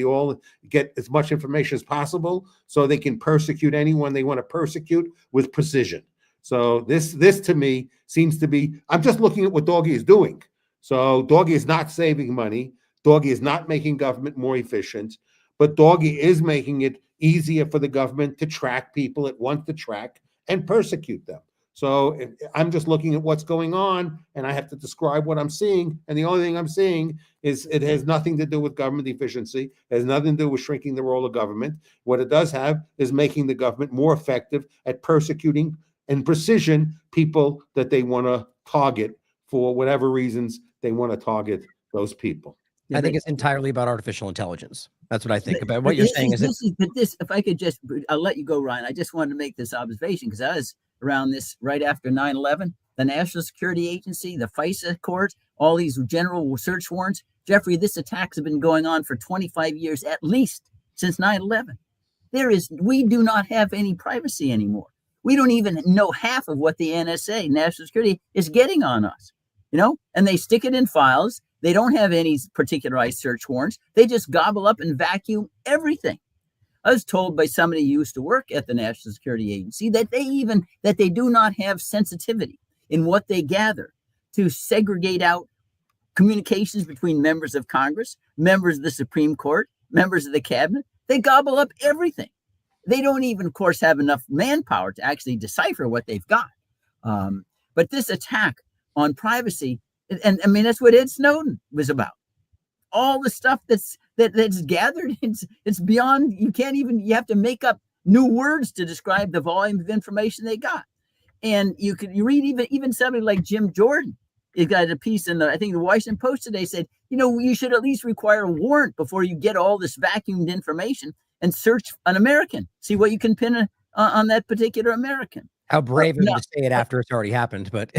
get as much information as possible so they can persecute anyone they want to persecute with precision. So this to me seems to be, I'm just looking at what Doggy is doing. So Doggy is not saving money. Doggy is not making government more efficient, but Doggy is making it easier for the government to track people it wants to track and persecute them. So I'm just looking at what's going on, and I have to describe what I'm seeing. And the only thing I'm seeing is it has nothing to do with government efficiency. It has nothing to do with shrinking the role of government. What it does have is making the government more effective at persecuting and precision people that they want to target for whatever reasons they want to target those people. I think it's entirely about artificial intelligence. That's what I think about what you're saying. If I could just, I'll let you go, Ryan. I just wanted to make this observation because I was around this right after 9/11, the National Security Agency, the FISA court, all these general search warrants. Jeffrey, this attacks have been going on for 25 years, at least since 9/11. We do not have any privacy anymore. We don't even know half of what the NSA, National Security, is getting on us, and they stick it in files. They don't have any particularized search warrants. They just gobble up and vacuum everything. I was told by somebody who used to work at the National Security Agency that they do not have sensitivity in what they gather to segregate out communications between members of Congress, members of the Supreme Court, members of the cabinet. They gobble up everything. They don't even, of course, have enough manpower to actually decipher what they've got. But this attack on privacy, and I mean, that's what Ed Snowden was about. All the stuff that's gathered, it's beyond, you have to make up new words to describe the volume of information they got. And you read even somebody like Jim Jordan. He got a piece in I think the Washington Post today said, you should at least require a warrant before you get all this vacuumed information and search an American, see what you can pin on that particular American. How brave of you to say it after it's already happened, but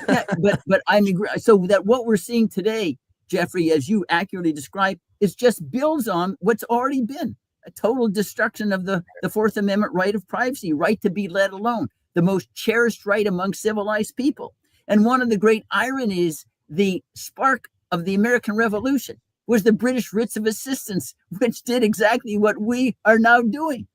yeah, but I agree. So that what we're seeing today, Jeffrey, as you accurately described, is just builds on what's already been a total destruction of the Fourth Amendment right of privacy, right to be let alone, the most cherished right among civilized people. And one of the great ironies, the spark of the American Revolution was the British writs of assistance, which did exactly what we are now doing.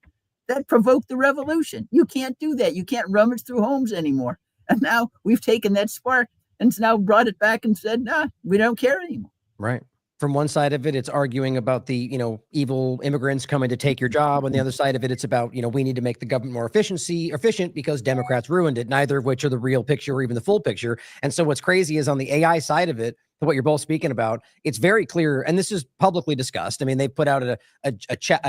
That provoked the revolution. You can't do that. You can't rummage through homes anymore. And now we've taken that spark and now brought it back and said, nah, we don't care anymore. Right. From one side of it, it's arguing about the, evil immigrants coming to take your job. On the other side of it, it's about, we need to make the government more efficient because Democrats ruined it, neither of which are the real picture or even the full picture. And so what's crazy is on the AI side of it, what you're both speaking about, it's very clear, and this is publicly discussed. I mean, they put out a chat,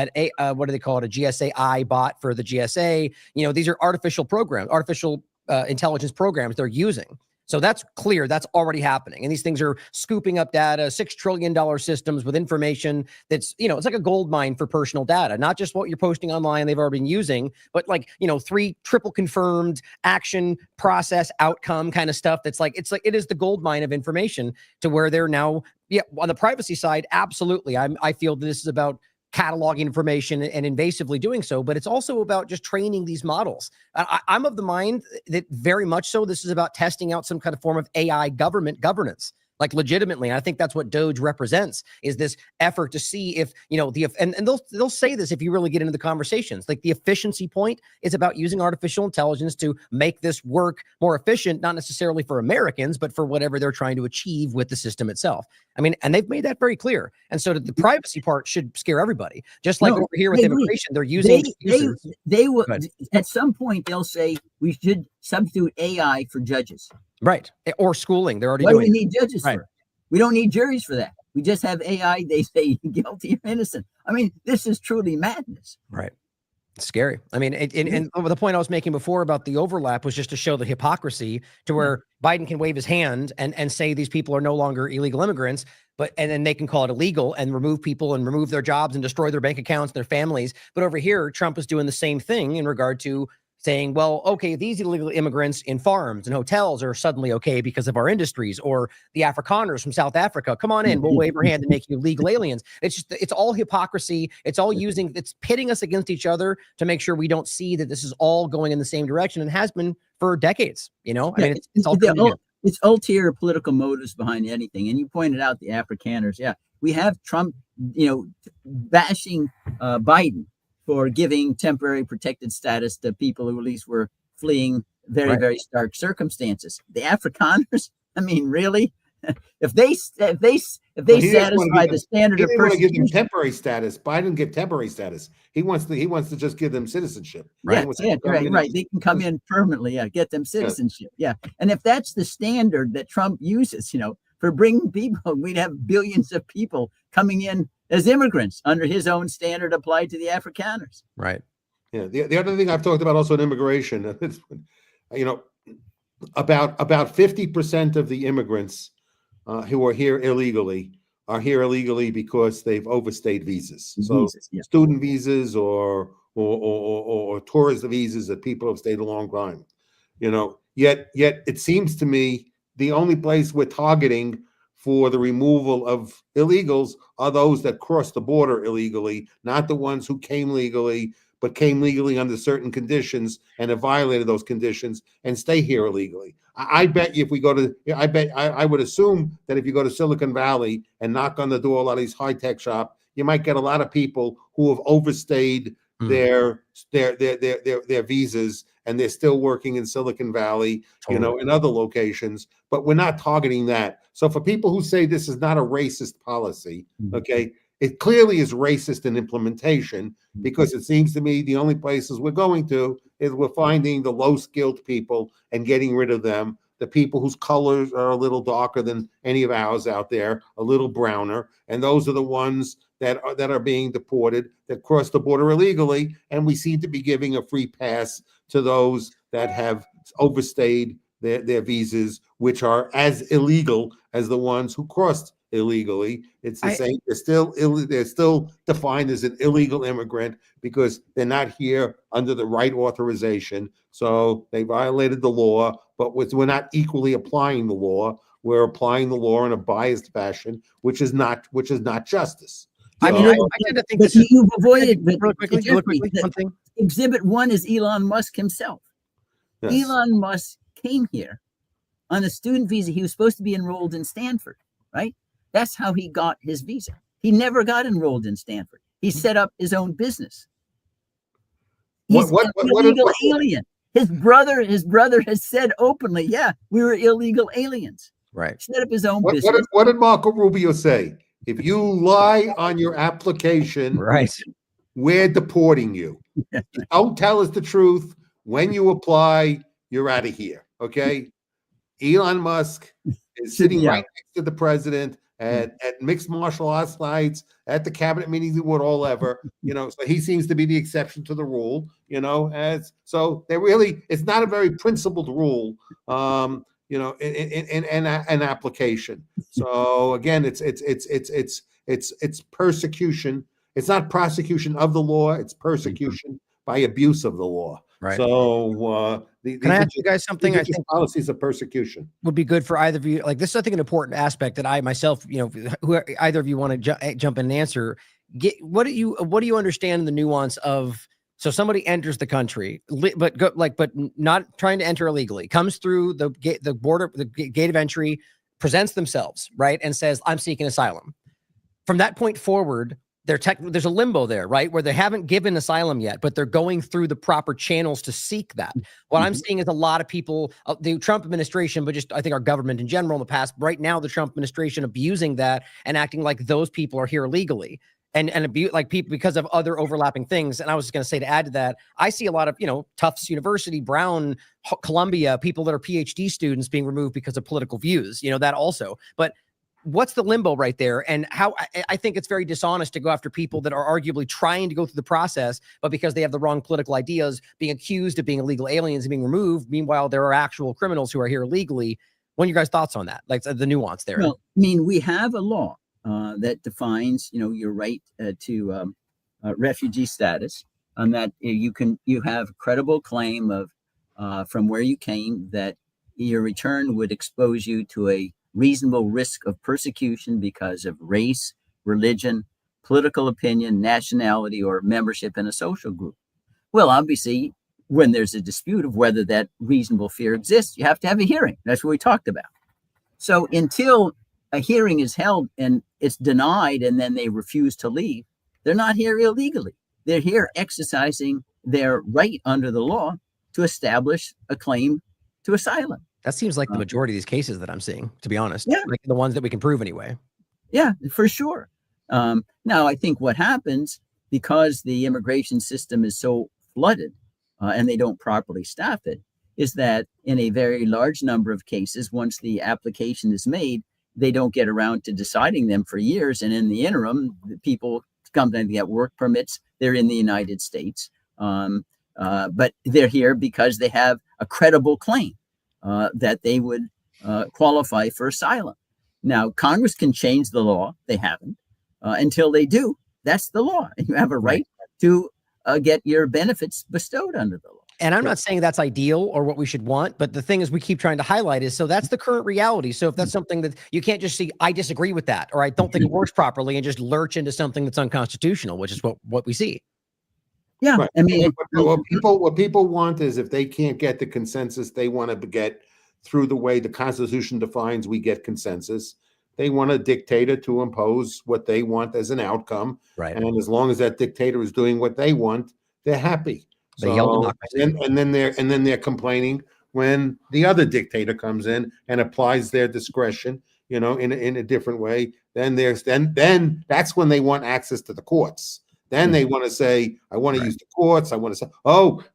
what do they call it? A GSA bot for the GSA. These are artificial intelligence programs they're using. So that's clear. That's already happening. And these things are scooping up data, $6 trillion systems with information that's, it's like a gold mine for personal data, not just what you're posting online they've already been using, but 3 triple confirmed action process outcome kind of stuff. That's it is the gold mine of information to where they're now, on the privacy side, absolutely. I feel that this is about cataloging information and invasively doing so, but it's also about just training these models. I'm of the mind that very much so this is about testing out some kind of form of AI governance, legitimately. And I think that's what Doge represents, is this effort to see if, and they'll say this if you really get into the conversations, the efficiency point is about using artificial intelligence to make this work more efficient, not necessarily for Americans, but for whatever they're trying to achieve with the system itself. I mean, and they've made that very clear. And so the privacy part should scare everybody. Just like over here with immigration, they're using they will at some point they'll say we should substitute AI for judges. Right. Or schooling. They're already doing. What do we need judges for? We don't need juries for that. We just have AI. They say guilty or innocent. I mean, this is truly madness. Right. It's scary. I mean, and the point I was making before about the overlap was just to show the hypocrisy to where Biden can wave his hand and say these people are no longer illegal immigrants, and then they can call it illegal and remove people and remove their jobs and destroy their bank accounts, their families. But over here, Trump is doing the same thing in regard to saying, well, okay, these illegal immigrants in farms and hotels are suddenly okay because of our industries, or the Afrikaners from South Africa, come on in, we'll wave our hand and make you legal aliens. It's all hypocrisy. It's pitting us against each other to make sure we don't see that this is all going in the same direction, and has been for decades. I mean, it's all it's ulterior political motives behind anything. And you pointed out the Afrikaners. Yeah, we have Trump, bashing Biden for giving temporary protected status to people who at least were fleeing very stark circumstances. The Afrikaners, I mean, really, if they satisfy the standard of persecution, want to give them temporary status. Biden give temporary status. He wants to just give them citizenship. Right. Right. They can come in permanently. Yeah, get them citizenship. Yeah, and if that's the standard that Trump uses, for bringing people, we'd have billions of people coming in as immigrants under his own standard applied to the Afrikaners. Right. Yeah. The other thing I've talked about also in immigration, about 50% of the immigrants who are here illegally because they've overstayed visas. So student visas or tourist visas that people have stayed a long time. Yet it seems to me the only place we're targeting for the removal of illegals are those that cross the border illegally, not the ones who came legally, but came legally under certain conditions and have violated those conditions and stay here illegally. I bet you I would assume that if you go to Silicon Valley and knock on the door of a lot of these high-tech shops, you might get a lot of people who have overstayed their visas, and they're still working in Silicon Valley, in other locations, but we're not targeting that. So for people who say this is not a racist policy, okay, it clearly is racist in implementation, because it seems to me the only places we're going to is we're finding the low-skilled people and getting rid of them, the people whose colors are a little darker than any of ours out there, a little browner, and those are the ones that are being deported, that cross the border illegally, and we seem to be giving a free pass to those that have overstayed their visas, which are as illegal as the ones who crossed illegally. It's the same. They're still defined as an illegal immigrant because they're not here under the right authorization. So they violated the law, but we're not equally applying the law. We're applying the law in a biased fashion, which is not justice. I mean, I tend to think this you've avoided really quickly, one thing. Exhibit 1 is Elon Musk himself. Yes. Elon Musk came here on a student visa. He was supposed to be enrolled in Stanford, right? That's how he got his visa. He never got enrolled in Stanford. He set up his own business. He's an illegal alien. His brother has said openly, yeah, we were illegal aliens. Right. Set up his own business. What did Marco Rubio say? If you lie on your application, right, we're deporting you. Don't tell us the truth. When you apply, you're out of here. Okay. Elon Musk is sitting right next to the president at mixed martial arts nights, at the cabinet meetings, what all ever, so he seems to be the exception to the rule, so it's not a very principled rule, in an application. So again, it's persecution. It's not prosecution of the law. It's persecution by abuse of the law. Right. So can I ask you guys something? I think policies of persecution would be good for either of you. Like, this is, I think, an important aspect that I myself, who either of you want to jump in and answer. What do you understand in the nuance of? So somebody enters the country, but not trying to enter illegally, comes through the border, the gate of entry, presents themselves, right, and says, "I'm seeking asylum." From that point forward, there's a limbo there, right, where they haven't given asylum yet, but they're going through the proper channels to seek that. What I'm seeing is a lot of people, the Trump administration, but just I think our government in general in the past, right now, the Trump administration abusing that and acting like those people are here illegally. And abuse like people because of other overlapping things. And I was just going to say, to add to that, I see a lot of, Tufts University, Brown, Columbia, people that are PhD students being removed because of political views, that also. But what's the limbo right there? And how I think it's very dishonest to go after people that are arguably trying to go through the process, but because they have the wrong political ideas, being accused of being illegal aliens and being removed. Meanwhile, there are actual criminals who are here illegally. What are your guys' thoughts on that? Like the nuance there? Well, I mean, we have a law that defines, your right to refugee status, and that you have a credible claim of from where you came, that your return would expose you to a reasonable risk of persecution because of race, religion, political opinion, nationality, or membership in a social group. Well, obviously, when there's a dispute of whether that reasonable fear exists, you have to have a hearing. That's what we talked about. So until a hearing is held and it's denied and then they refuse to leave, they're not here illegally. They're here exercising their right under the law to establish a claim to asylum. That seems like the majority of these cases that I'm seeing, to be honest. Yeah. Like the ones that we can prove anyway. Yeah, for sure. Now, I think what happens, because the immigration system is so flooded and they don't properly staff it, is that in a very large number of cases, once the application is made, they don't get around to deciding them for years. And in the interim, the people come to get work permits. They're in the United States, but they're here because they have a credible claim that they would qualify for asylum. Now, Congress can change the law. They haven't. Until they do, that's the law. And you have a right to get your benefits bestowed under the law. And I'm not saying that's ideal or what we should want, but the thing is we keep trying to highlight is, so that's the current reality. So if that's something that you can't just see, I disagree with that, or I don't think it works properly, and just lurch into something that's unconstitutional, which is what we see. Yeah. Right. I mean, what people want is, if they can't get the consensus they want to get through the way the Constitution defines we get consensus, they want a dictator to impose what they want as an outcome. Right. And as long as that dictator is doing what they want, they're happy. They yell democracy. And then they're complaining when the other dictator comes in and applies their discretion, in a different way. Then that's when they want access to the courts. Then they want to say, I want to use the courts. I want to say,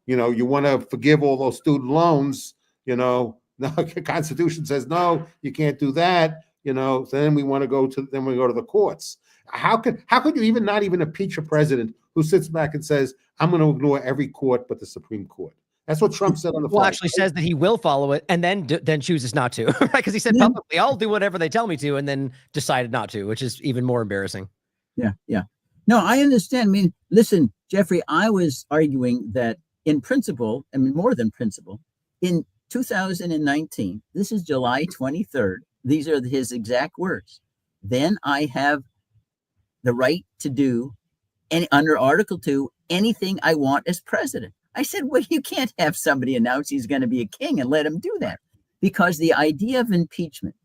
you want to forgive all those student loans. No, the Constitution says, no, you can't do that. So then we go to the courts. How could you even not even impeach a president who sits back and says, I'm going to ignore every court but the Supreme Court? That's what Trump said on the Well, phone. actually says that he will follow it and then chooses not to, right? Because he said publicly, I'll do whatever they tell me to, and then decided not to, which is even more embarrassing. Yeah. No, I understand. I mean, listen, Jeffrey, I was arguing that in principle, I mean, more than principle, in 2019, this is July 23rd, these are his exact words. Then I have the right to do, under Article 2, anything I want as president. I said, well, you can't have somebody announce he's going to be a king and let him do that, because the idea of impeachment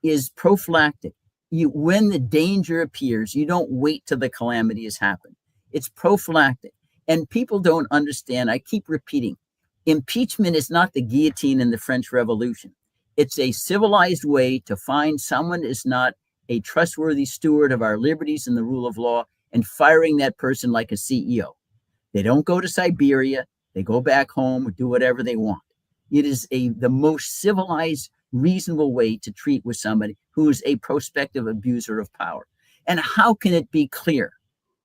is prophylactic. When the danger appears, you don't wait till the calamity has happened. It's prophylactic. And people don't understand. I keep repeating, impeachment is not the guillotine in the French Revolution. It's a civilized way to find someone is not a trustworthy steward of our liberties and the rule of law, and firing that person like a CEO. They don't go to Siberia. They go back home or do whatever they want. It is the most civilized, reasonable way to treat with somebody who is a prospective abuser of power. And how can it be clear?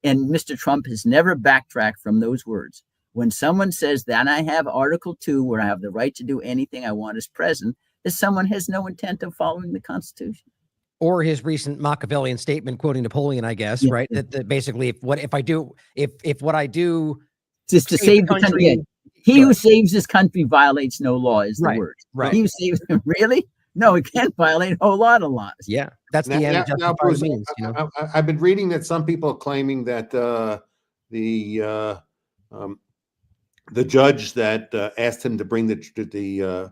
And Mr. Trump has never backtracked from those words. When someone says that I have Article 2, where I have the right to do anything I want as president, that someone has no intent of following the Constitution. Or his recent Machiavellian statement quoting Napoleon, I guess, right? That basically, if what I do just to save the country, he who saves his country violates no law is the word. Right. He who saves really? No, it can't violate a whole lot of laws. Yeah, that's the end. Now, Bruce, I've been reading that some people are claiming that the judge that asked him to bring the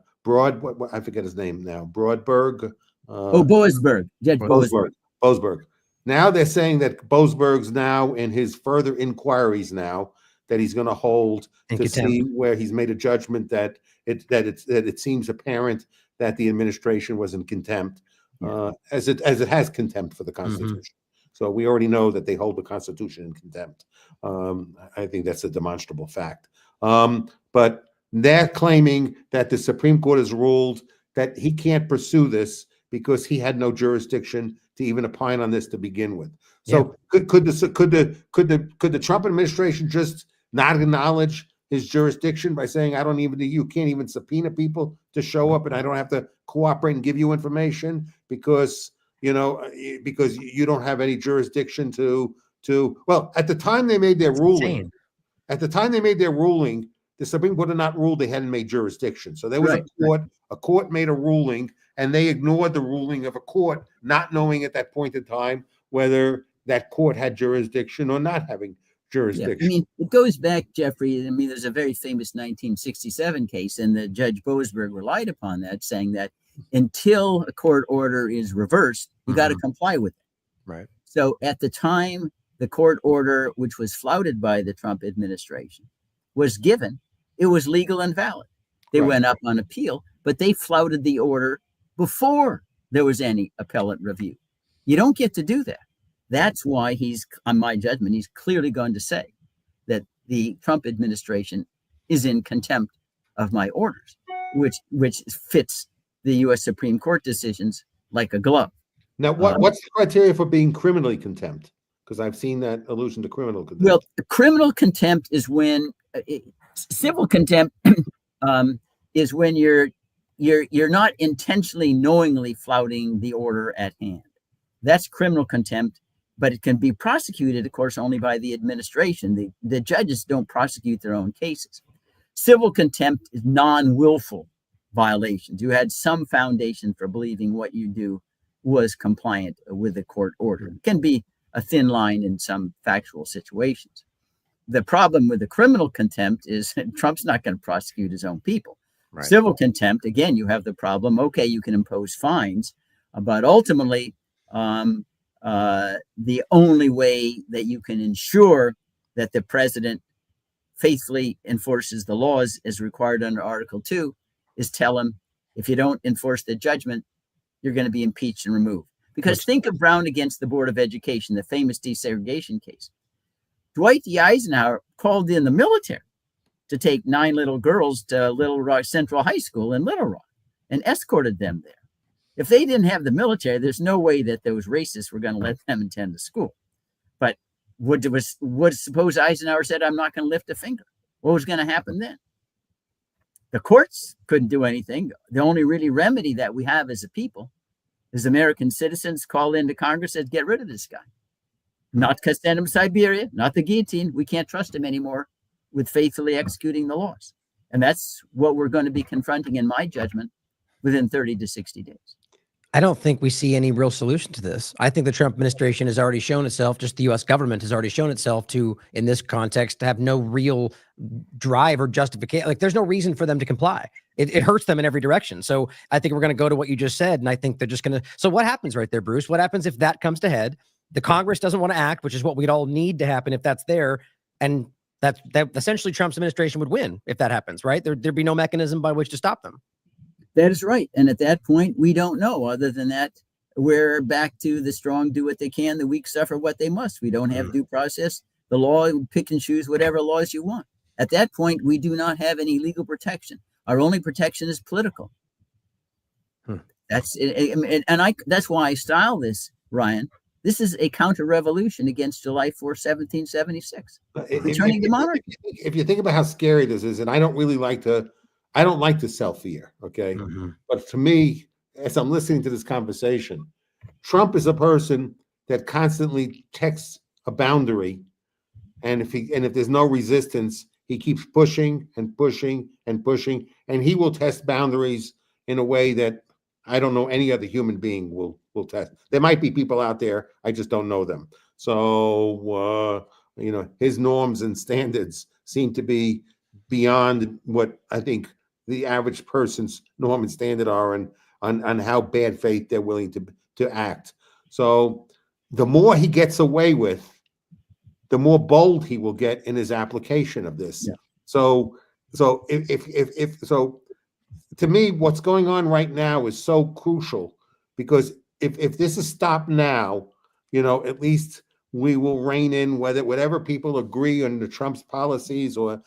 I forget his name now, Boasberg. Boasberg. Judge Boasberg. Now they're saying that Boasberg's now in his further inquiries now that he's going to hold to see where he's made a judgment that it seems apparent that the administration was in contempt, as it has contempt for the Constitution. Mm-hmm. So we already know that they hold the Constitution in contempt. I think that's a demonstrable fact. But they're claiming that the Supreme Court has ruled that he can't pursue this because he had no jurisdiction to even opine on this to begin with. So could the Trump administration just not acknowledge his jurisdiction by saying, you can't even subpoena people to show up, and I don't have to cooperate and give you information because you don't have any jurisdiction to well, at the time they made their ruling, the Supreme Court had not ruled they hadn't made jurisdiction. So there was a court made a ruling, and they ignored the ruling of a court, not knowing at that point in time whether that court had jurisdiction or not having jurisdiction. Yeah. I mean, it goes back, Jeffrey. I mean, there's a very famous 1967 case, and the Judge Boasberg relied upon that, saying that until a court order is reversed, you got to comply with it. Right. So at the time, the court order, which was flouted by the Trump administration, was given, it was legal and valid. They went up on appeal, but they flouted the order before there was any appellate review. You don't get to do that. That's why he's, on my judgment, he's clearly going to say that the Trump administration is in contempt of my orders, which fits the U.S. Supreme Court decisions like a glove. Now, what's the criteria for being criminally contempt? Because I've seen that allusion to criminal contempt. Well, criminal contempt is when civil contempt is when you're not intentionally, knowingly flouting the order at hand. That's criminal contempt, but it can be prosecuted, of course, only by the administration. The judges don't prosecute their own cases. Civil contempt is non-willful violations. You had some foundation for believing what you do was compliant with the court order. It can be a thin line in some factual situations. The problem with the criminal contempt is Trump's not going to prosecute his own people. Right. Civil contempt, again, you have the problem, okay, you can impose fines, but ultimately, the only way that you can ensure that the president faithfully enforces the laws as required under Article 2 is tell him, if you don't enforce the judgment, you're going to be impeached and removed. Because think of Brown against the Board of Education, the famous desegregation case. Dwight D. Eisenhower called in the military to take 9 little girls to Little Rock Central High School in Little Rock and escorted them there. If they didn't have the military, there's no way that those racists were going to let them attend the school. But would suppose Eisenhower said, I'm not going to lift a finger? What was going to happen then? The courts couldn't do anything. The only really remedy that we have as a people is American citizens call into Congress and get rid of this guy. Not send him to Siberia, not the guillotine. We can't trust him anymore with faithfully executing the laws. And that's what we're going to be confronting, in my judgment, within 30 to 60 days. I don't think we see any real solution to this. I think the Trump administration has already shown itself, just the U.S. government has already shown itself to, in this context, to have no real drive or justification. Like, there's no reason for them to comply. It hurts them in every direction. So I think we're going to go to what you just said, and I think they're just going to. So what happens right there, Bruce? What happens if that comes to head? The Congress doesn't want to act, which is what we'd all need to happen if that's there, and that essentially Trump's administration would win if that happens, right? There'd be no mechanism by which to stop them. That is right. And at that point, we don't know. Other than that, we're back to the strong do what they can, the weak suffer what they must. We don't have due process. The law, pick and choose whatever laws you want. At that point, we do not have any legal protection. Our only protection is political. That's why I style this, Ryan. This is a counter-revolution against July 4th, 1776. Returning to monarchy. If you think about how scary this is, and I don't like to sell fear, okay? But to me, as I'm listening to this conversation, Trump is a person that constantly texts a boundary, and if there's no resistance, he keeps pushing and pushing and pushing, and he will test boundaries in a way that I don't know any other human being will test. There might be people out there, I just don't know them. So his norms and standards seem to be beyond what I think the average person's norm and standard are, and on how bad faith they're willing to act. So the more he gets away with, the more bold he will get in his application of this. Yeah. So if to me, what's going on right now is so crucial, because if this is stopped now, at least we will rein in whatever people agree on the Trump's policies or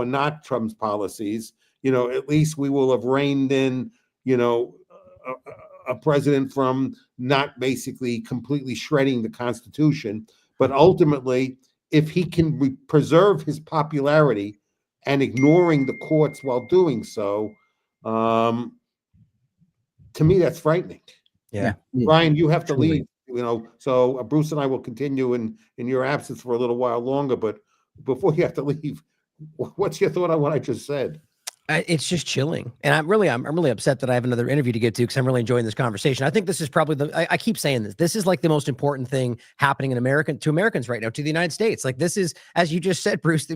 not Trump's policies. At least we will have reined in, a president from not basically completely shredding the Constitution, but ultimately, if he can preserve his popularity and ignoring the courts while doing so, to me, that's frightening. Yeah. Ryan, you have to Truly. leave, so Bruce and I will continue in your absence for a little while longer, but before you have to leave, what's your thought on what I just said? It's just chilling, and I'm really upset that I have another interview to get to because I'm really enjoying this conversation. I think this is probably I keep saying this. This is like the most important thing happening to Americans right now, to the United States. Like this is, as you just said, Bruce,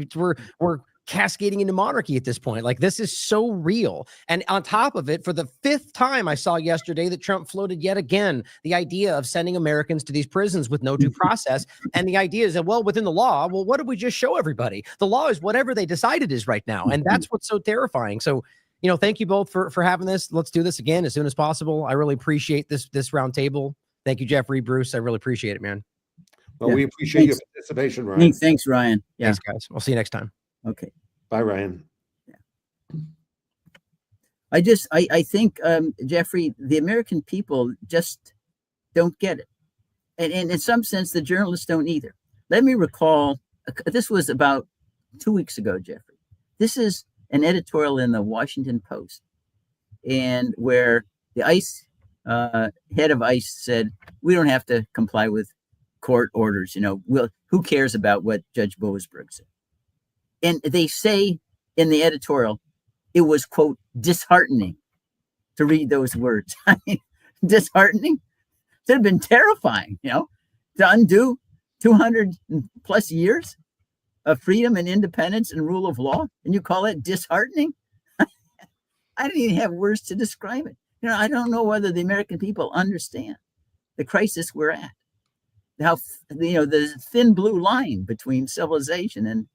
we're cascading into monarchy at this point. Like this is so real. And on top of it, for the 5th time, I saw yesterday that Trump floated yet again the idea of sending Americans to these prisons with no due process. And the idea is that, well, within the law, well, what did we just show everybody? The law is whatever they decide it is right now. And that's what's so terrifying. So, thank you both for having this. Let's do this again as soon as possible. I really appreciate this round table. Thank you, Jeffrey, Bruce. I really appreciate it, man. Well, we appreciate your participation, Ryan. Thanks, Ryan. Yeah. Thanks, guys. I'll see you next time. Okay. Bye, Ryan. Yeah. I think, Jeffrey, the American people just don't get it. And in some sense, the journalists don't either. Let me recall, this was about 2 weeks ago, Jeffrey. This is an editorial in the Washington Post, and where the ICE head of ICE said, we don't have to comply with court orders. Who cares about what Judge Boasberg said? And they say in the editorial, it was, quote, disheartening to read those words. I mean, disheartening? It would have been terrifying, to undo 200 plus years of freedom and independence and rule of law, and you call it disheartening? I didn't even have words to describe it. I don't know whether the American people understand the crisis we're at. How, the thin blue line between civilization and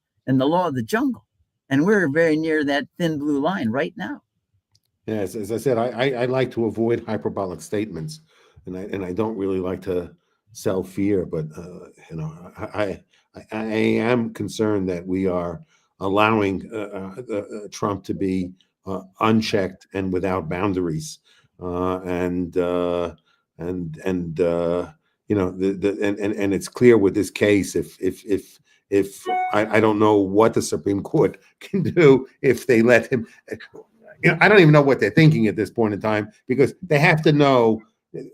the law of the jungle. And we're very near that thin blue line right now. Yes, as I said, I like to avoid hyperbolic statements, and I don't really like to sell fear, but I am concerned that we are allowing Trump to be unchecked and without boundaries, and it's clear with this case, if I don't know what the Supreme Court can do if they let him. I don't even know what they're thinking at this point in time, because they have to know,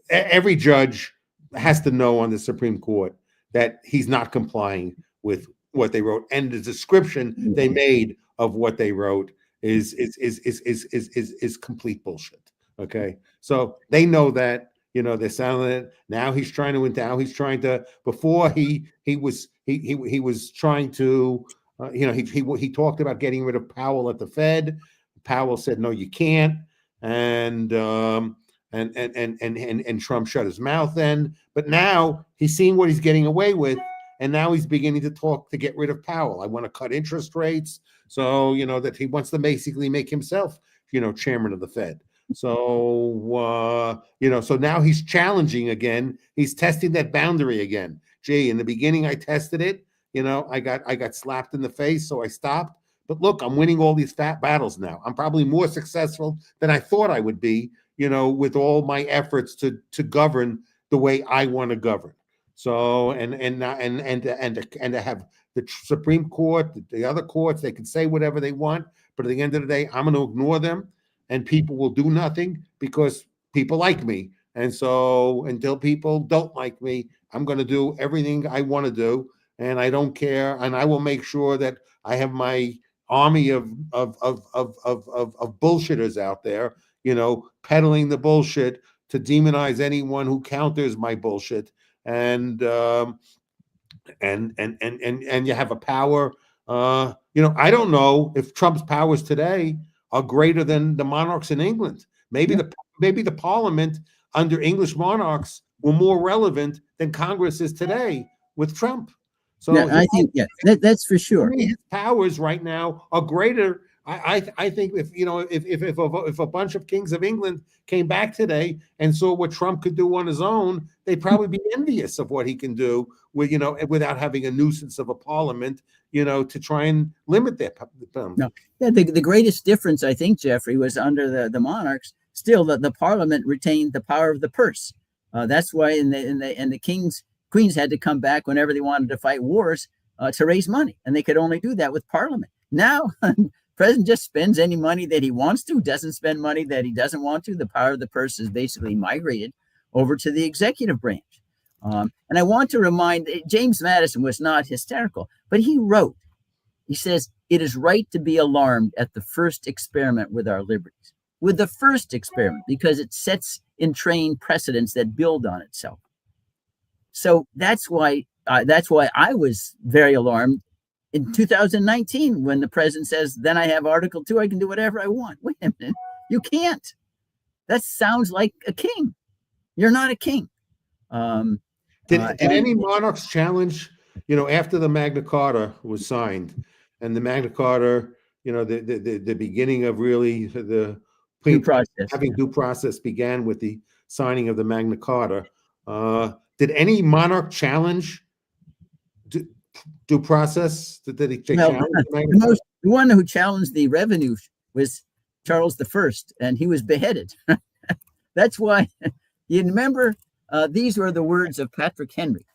every judge has to know on the Supreme Court that he's not complying with what they wrote, and the description they made of what they wrote is complete bullshit. Okay, so they know that. They're selling it now. He's trying to endow. He's trying to. Before he was trying to. He talked about getting rid of Powell at the Fed. Powell said, "No, you can't." And Trump shut his mouth then. But now he's seeing what he's getting away with, and now he's beginning to talk to get rid of Powell. I want to cut interest rates, so that he wants to basically make himself, chairman of the Fed. So so now he's challenging again. He's testing that boundary again. Gee, in the beginning I tested it. I got slapped in the face, so I stopped. But look, I'm winning all these fat battles now. I'm probably more successful than I thought I would be, with all my efforts to govern the way I want to govern. So and to have the Supreme Court, the other courts, they can say whatever they want, but at the end of the day, I'm going to ignore them, and people will do nothing because people like me. And so until people don't like me, I'm going to do everything I want to do, and I don't care, and I will make sure that I have my army of bullshitters out there, peddling the bullshit to demonize anyone who counters my bullshit. And you have a power. I don't know if Trump's powers today are greater than the monarchs in England. Maybe the Parliament under English monarchs were more relevant than Congress is today with Trump. So yeah, I think that's for sure. His powers right now are greater. I think if a bunch of kings of England came back today and saw what Trump could do on his own, they'd probably be envious of what he can do with without having a nuisance of a parliament, to try and limit their. No. Yeah, the greatest difference, I think, Jeffrey, was under the monarchs. still the Parliament retained the power of the purse. That's why the queens had to come back whenever they wanted to fight wars to raise money, and they could only do that with Parliament. Now, the president just spends any money that he wants to, doesn't spend money that he doesn't want to. The power of the purse is basically migrated over to the executive branch. And I want to remind, James Madison was not hysterical, but he wrote, he says, "It is right to be alarmed at the first experiment with our liberties," with the first experiment, because it sets in train precedents that build on itself. So that's why I was very alarmed in 2019 when the president says, "Then I have Article 2, I can do whatever I want." Wait a minute, you can't. That sounds like a king. You're not a king. Did any monarchs challenge, after the Magna Carta was signed, and the Magna Carta, the beginning of really the due process, having due process began with the signing of the Magna Carta. Did any monarch challenge due process? Did he challenge the Magna Carta? The one who challenged the revenue was Charles I, and he was beheaded. That's why, you remember, these were the words of Patrick Henry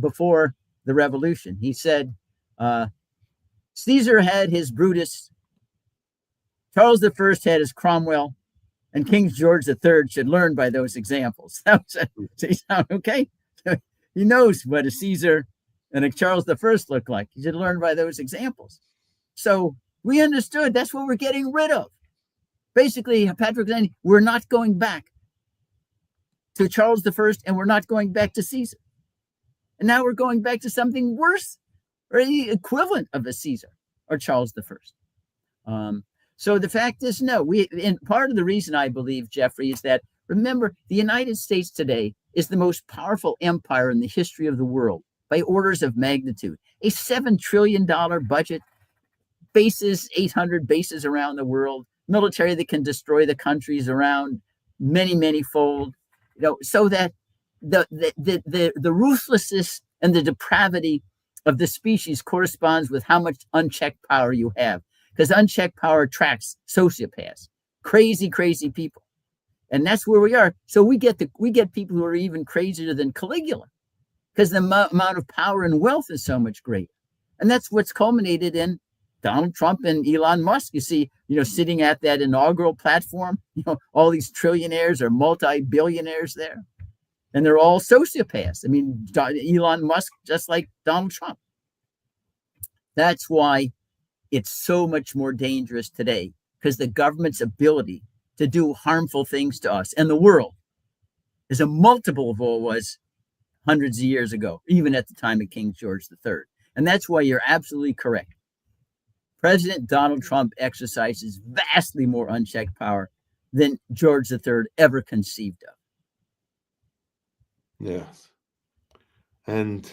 before the Revolution. He said, "Caesar had his Brutus, Charles I had his Cromwell, and King George III should learn by those examples." Okay? He knows what a Caesar and a Charles I look like. He should learn by those examples. So we understood that's what we're getting rid of. Basically, Patrick said, we're not going back to Charles I, and we're not going back to Caesar. And now we're going back to something worse, or the equivalent of a Caesar or Charles I. So the fact is, no, and part of the reason I believe, Jeffrey, is that, remember, the United States today is the most powerful empire in the history of the world by orders of magnitude. A $7 trillion budget, bases, 800 bases around the world, military that can destroy the countries around many fold, so that the ruthlessness and the depravity of the species corresponds with how much unchecked power you have. Because unchecked power attracts sociopaths, crazy people, and that's where we are. So we get people who are even crazier than Caligula, because the amount of power and wealth is so much greater, and that's what's culminated in Donald Trump and Elon Musk. You see, sitting at that inaugural platform, all these trillionaires or multi-billionaires there, and they're all sociopaths. I mean, Elon Musk just like Donald Trump. That's why it's so much more dangerous today, because the government's ability to do harmful things to us and the world is a multiple of what it was hundreds of years ago, even at the time of King George III. And that's why you're absolutely correct. President Donald Trump exercises vastly more unchecked power than George III ever conceived of. Yes. And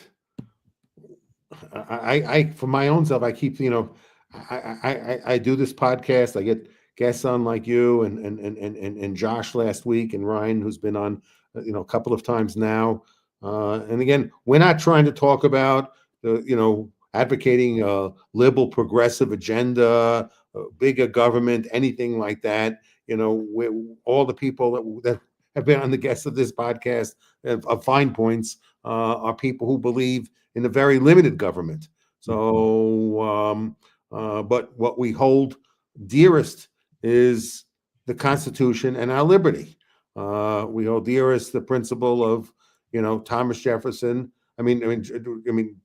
I for my own self, I keep, I do this podcast. I get guests on like you and Josh last week, and Ryan, who's been on, a couple of times now. And again, we're not trying to talk about advocating a liberal progressive agenda, bigger government, anything like that. All the people that have been on the guests of this podcast of Fine Points are people who believe in a very limited government. So, but what we hold dearest is the Constitution and our liberty. We hold dearest the principle of, Thomas Jefferson. I mean,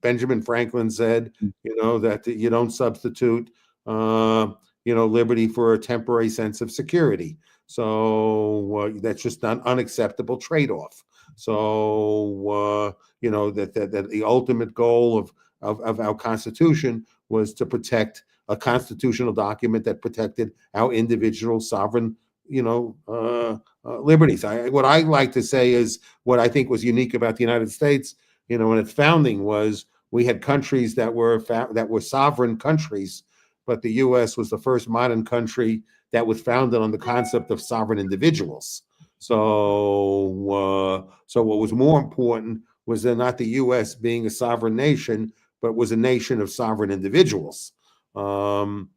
Benjamin Franklin said, that you don't substitute, liberty for a temporary sense of security. So that's just an unacceptable trade-off. So, that the ultimate goal of our Constitution was to protect a constitutional document that protected our individual sovereign, liberties. What I like to say is what I think was unique about the United States, in its founding, was we had countries that were sovereign countries, but the U.S. was the first modern country that was founded on the concept of sovereign individuals. So what was more important was that not the U.S. being a sovereign nation, but was a nation of sovereign individuals. So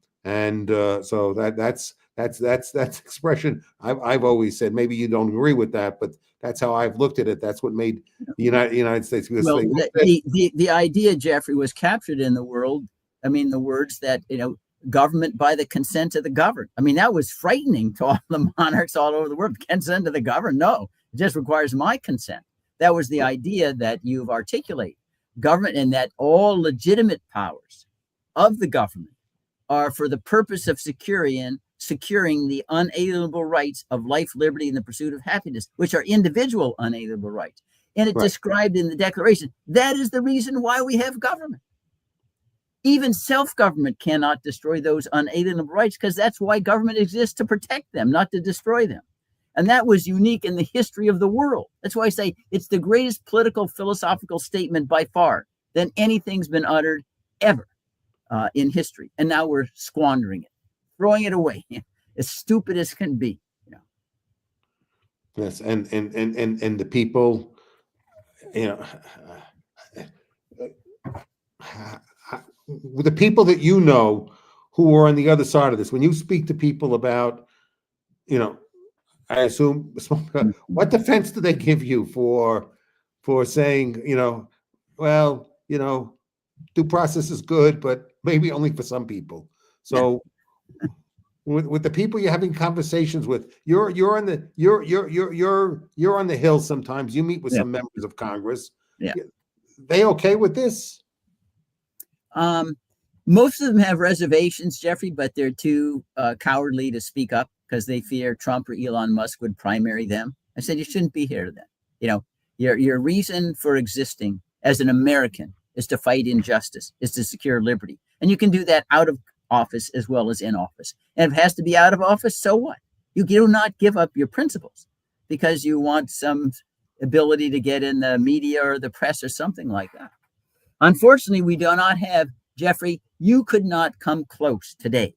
that's That's expression I've always said. Maybe you don't agree with that, but that's how I've looked at it. That's what made the United States. Well, the idea, Jeffrey, was captured in the world. I mean, the words that, government by the consent of the governed. I mean, that was frightening to all the monarchs all over the world. Consent of the governed? No, it just requires my consent. That was the idea that you've articulated. Government, and that all legitimate powers of the government are for the purpose of securing the unalienable rights of life, liberty, and the pursuit of happiness, which are individual unalienable rights. And it described in the Declaration, that is the reason why we have government. Even self-government cannot destroy those unalienable rights, because that's why government exists, to protect them, not to destroy them. And that was unique in the history of the world. That's why I say it's the greatest political philosophical statement by far than anything's been uttered ever in history. And now we're squandering it, throwing it away, as stupid as can be. Yes, and the people, the people that who are on the other side of this, when you speak to people about, I assume, what defense do they give you for saying, well, due process is good, but maybe only for some people. So with the people you're having conversations with, you're on the Hill sometimes. You meet with some members of Congress. Yeah. They okay with this? Most of them have reservations, Jeffrey, but they're too cowardly to speak up because they fear Trump or Elon Musk would primary them. I said, you shouldn't be here then. Your reason for existing as an American is to fight injustice, is to secure liberty. And you can do that out of office as well as in office. And if it has to be out of office, so what? You do not give up your principles because you want some ability to get in the media or the press or something like that. Unfortunately, we do not have, Jeffrey, you could not come close today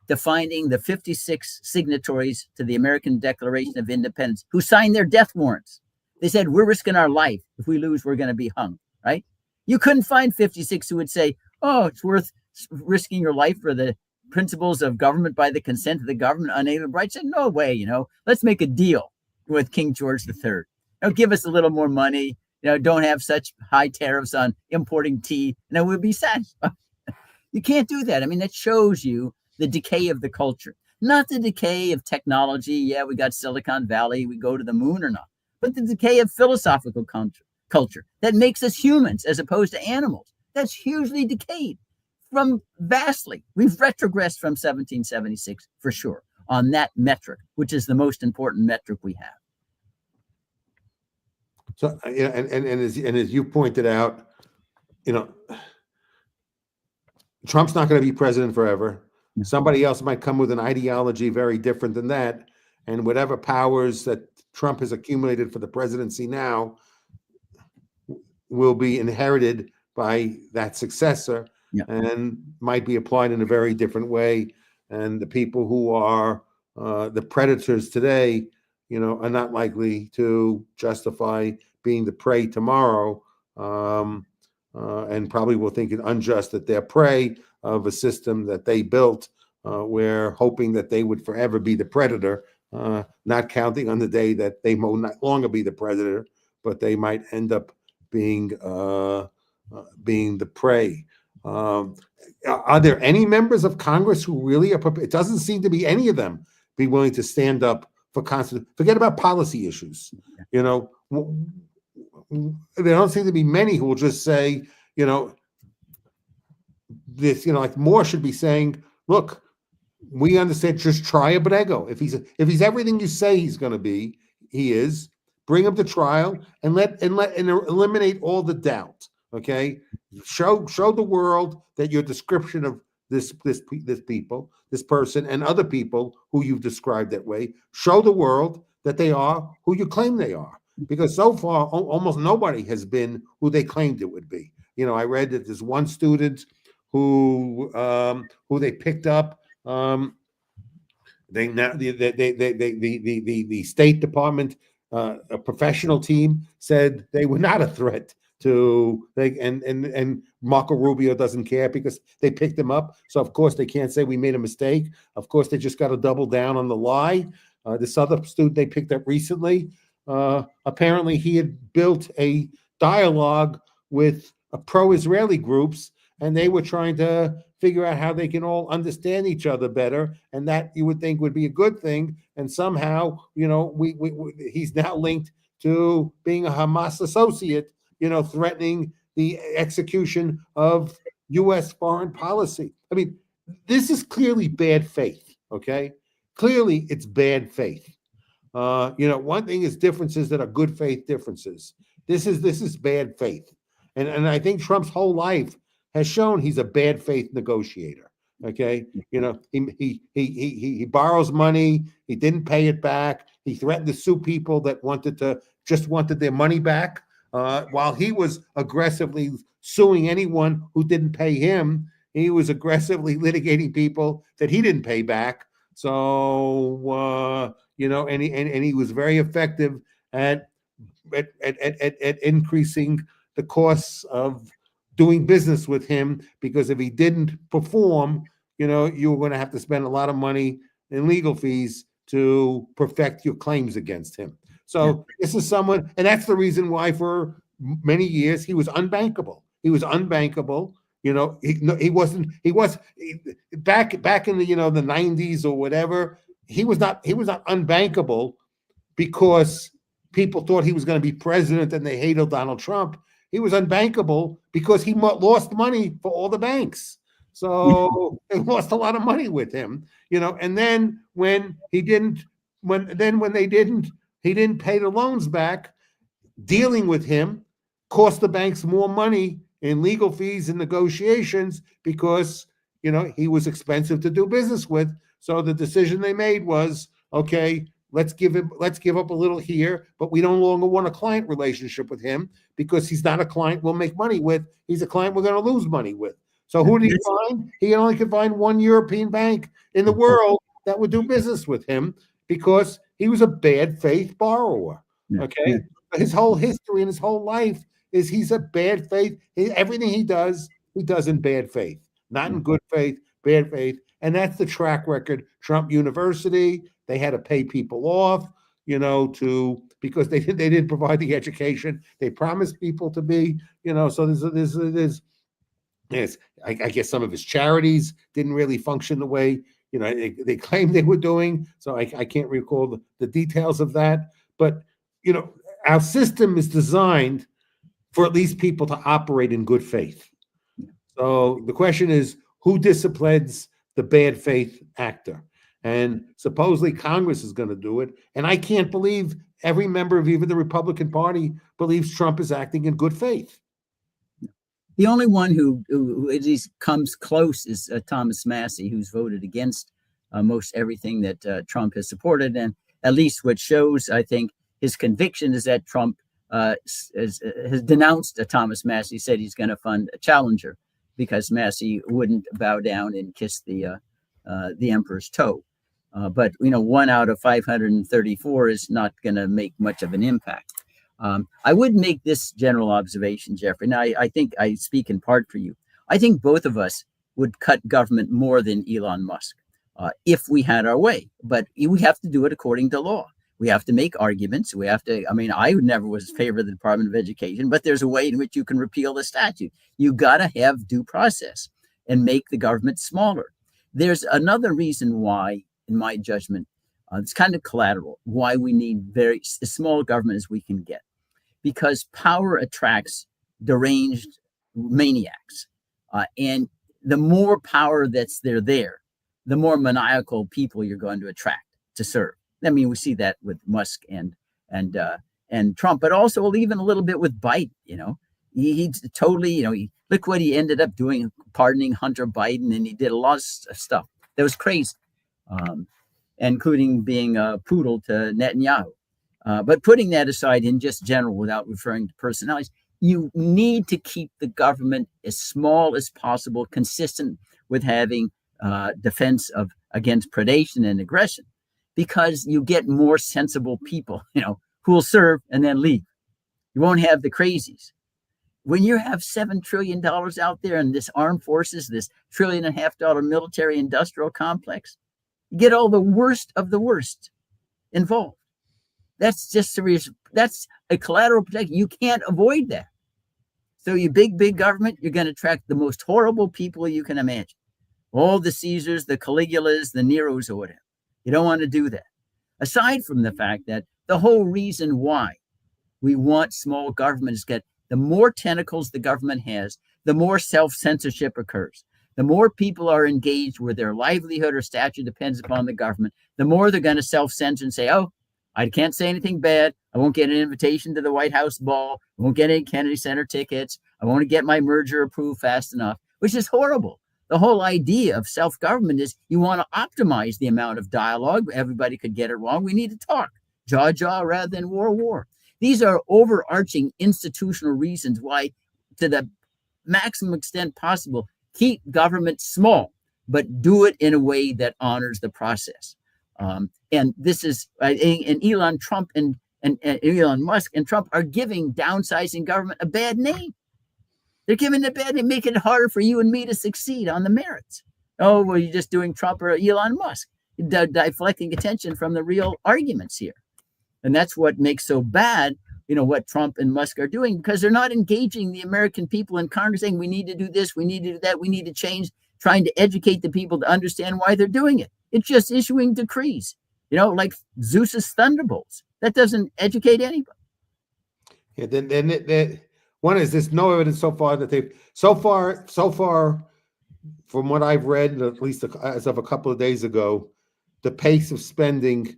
to finding the 56 signatories to the American Declaration of Independence who signed their death warrants. They said, we're risking our life. If we lose, we're going to be hung, right? You couldn't find 56 who would say, oh, it's worth risking your life for the principles of government by the consent of the government, unalienable rights. Said, no way, let's make a deal with King George III. Give us a little more money. Don't have such high tariffs on importing tea, and then we'll be satisfied. You can't do that. I mean, that shows you the decay of the culture, not the decay of technology. Yeah, we got Silicon Valley, we go to the moon or not, but the decay of philosophical culture that makes us humans as opposed to animals. That's hugely decayed from vastly. We've retrogressed from 1776 for sure on that metric, which is the most important metric we have. So, as you pointed out, Trump's not going to be president forever. Somebody else might come with an ideology very different than that, and whatever powers that Trump has accumulated for the presidency now will be inherited by that successor and might be applied in a very different way. And the people who are the predators today, are not likely to justify being the prey tomorrow, and probably will think it unjust that they're prey of a system that they built, where hoping that they would forever be the predator, not counting on the day that they will not longer be the predator, but they might end up being the prey. Are there any members of Congress who really are prepared? It doesn't seem to be any of them be willing to stand up for forget about policy issues. There don't seem to be many who will just say, this, like Moore should be saying, look, we understand, just try Abrego. If he's everything you say he's going to be, he is. Bring him to trial and eliminate all the doubt. Okay, show the world that your description of this person and other people who you've described that way, show the world that they are who you claim they are. Because so far, almost nobody has been who they claimed it would be. I read that there's one student who they picked up. The State Department, a professional team, said they were not a threat and Marco Rubio doesn't care because they picked him up. So of course they can't say we made a mistake. Of course they just got to double down on the lie. This other student they picked up recently, apparently he had built a dialogue with pro-Israeli groups, and they were trying to figure out how they can all understand each other better, and that you would think would be a good thing. And somehow, he's now linked to being a Hamas associate, threatening the execution of U.S. foreign policy. I mean, this is clearly bad faith, okay? Clearly, it's bad faith. One thing is differences that are good faith differences. This is bad faith. And I think Trump's whole life has shown he's a bad faith negotiator. Okay, he borrows money, he didn't pay it back, he threatened to sue people that wanted their money back, while he was aggressively suing anyone who didn't pay him. He was aggressively litigating people that he didn't pay back. So and he was very effective at increasing the costs of doing business with him, because if he didn't perform, you were going to have to spend a lot of money in legal fees to perfect your claims against him. So This is someone, and that's the reason why for many years he was unbankable. He was unbankable. He was back in the the 90s or whatever. He was not unbankable because people thought he was going to be president and they hated Donald Trump. He was unbankable because he lost money for all the banks. So they lost a lot of money with him, and then when he didn't pay the loans back, dealing with him cost the banks more money in legal fees and negotiations because, he was expensive to do business with. So the decision they made was, okay, let's give up a little here, but we no longer want a client relationship with him because he's not a client we'll make money with. He's a client we're going to lose money with. So who did he find? He only could find one European bank in the world that would do business with him because he was a bad faith borrower. Okay. His whole history and his whole life is he's a bad faith. Everything he does in bad faith, not in good faith, bad faith. And that's the track record. Trump University, they had to pay people off, because they didn't provide the education they promised people to be, so there's I guess some of his charities didn't really function the way, they claimed they were doing. So I can't recall the details of that. But, our system is designed for at least people to operate in good faith. So the question is, who disciplines the bad faith actor? And supposedly Congress is going to do it. And I can't believe every member of even the Republican Party believes Trump is acting in good faith. The only one who at least comes close is Thomas Massie, who's voted against most everything that Trump has supported. And at least what shows, I think, his conviction is that Trump has denounced Thomas Massie, said he's going to fund a challenger because Massie wouldn't bow down and kiss the emperor's toe. But 1 out of 534 is not going to make much of an impact. I would make this general observation, Jeffrey. Now, I think I speak in part for you. I think both of us would cut government more than Elon Musk if we had our way. But we have to do it according to law. We have to make arguments. We have to, I never was in favor of the Department of Education, but there's a way in which you can repeal the statute. You got to have due process and make the government smaller. There's another reason why, in my judgment, it's kind of collateral, why we need very small government as we can get. Because power attracts deranged maniacs. And the more power that's there, the more maniacal people you're going to attract to serve. We see that with Musk and Trump, but also even a little bit with Biden. He totally, look what he ended up doing, pardoning Hunter Biden, and he did a lot of stuff that was crazy, including being a poodle to Netanyahu. But putting that aside in just general, without referring to personalities, you need to keep the government as small as possible, consistent with having defense against predation and aggression, because you get more sensible people, who will serve and then leave. You won't have the crazies. when you have $7 trillion out there in this armed forces, this $1.5 trillion military industrial complex, you get all the worst of the worst involved. That's just that's a collateral protection. You can't avoid that. So you big government, you're going to attract the most horrible people you can imagine. All the Caesars, the Caligulas, the Neros, or whatever. You don't want to do that. Aside from the fact that the whole reason why we want small government is that the more tentacles the government has, the more self-censorship occurs. The more people are engaged where their livelihood or stature depends upon the government, the more they're going to self-censor and say, oh, I can't say anything bad. I won't get an invitation to the White House ball. I won't get any Kennedy Center tickets. I won't get my merger approved fast enough, which is horrible. The whole idea of self-government is you want to optimize the amount of dialogue. Everybody could get it wrong. We need to talk, jaw rather than war. These are overarching institutional reasons why, to the maximum extent possible, keep government small, but do it in a way that honors the process. And this is, and Elon Trump and Elon Musk and Trump are giving downsizing government a bad name. They're giving it a bad name, making it harder for you and me to succeed on the merits. Oh, well, you're just doing Trump or Elon Musk, deflecting attention from the real arguments here. And that's what makes so bad, what Trump and Musk are doing, because they're not engaging the American people in Congress saying, we need to do this, we need to do that, we need to change, trying to educate the people to understand why they're doing it. It's just issuing decrees, like Zeus's thunderbolts. That doesn't educate anybody. Yeah, then one is there's no evidence so far that they've so far from what I've read, at least as of a couple of days ago, the pace of spending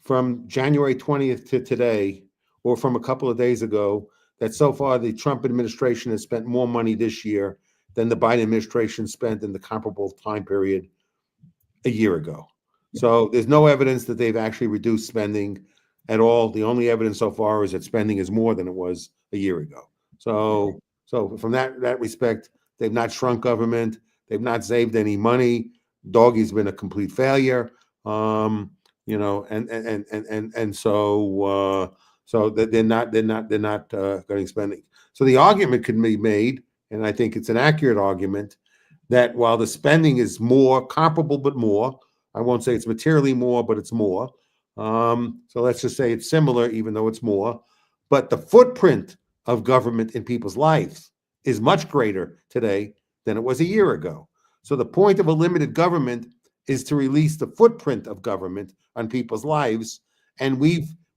from January 20th to today, or from a couple of days ago, that so far the Trump administration has spent more money this year than the Biden administration spent in the comparable time period a year ago. So there's no evidence that they've actually reduced spending at all. The only evidence so far is that spending is more than it was a year ago. So from that respect, they've not shrunk government. They've not saved any money. Doggy's been a complete failure. And so they're not getting spending. So the argument can be made, and I think it's an accurate argument, that while the spending is more comparable, but more, I won't say it's materially more, but it's more. So let's just say it's similar, even though it's more. But the footprint of government in people's lives is much greater today than it was a year ago. So the point of a limited government is to release the footprint of government on people's lives. And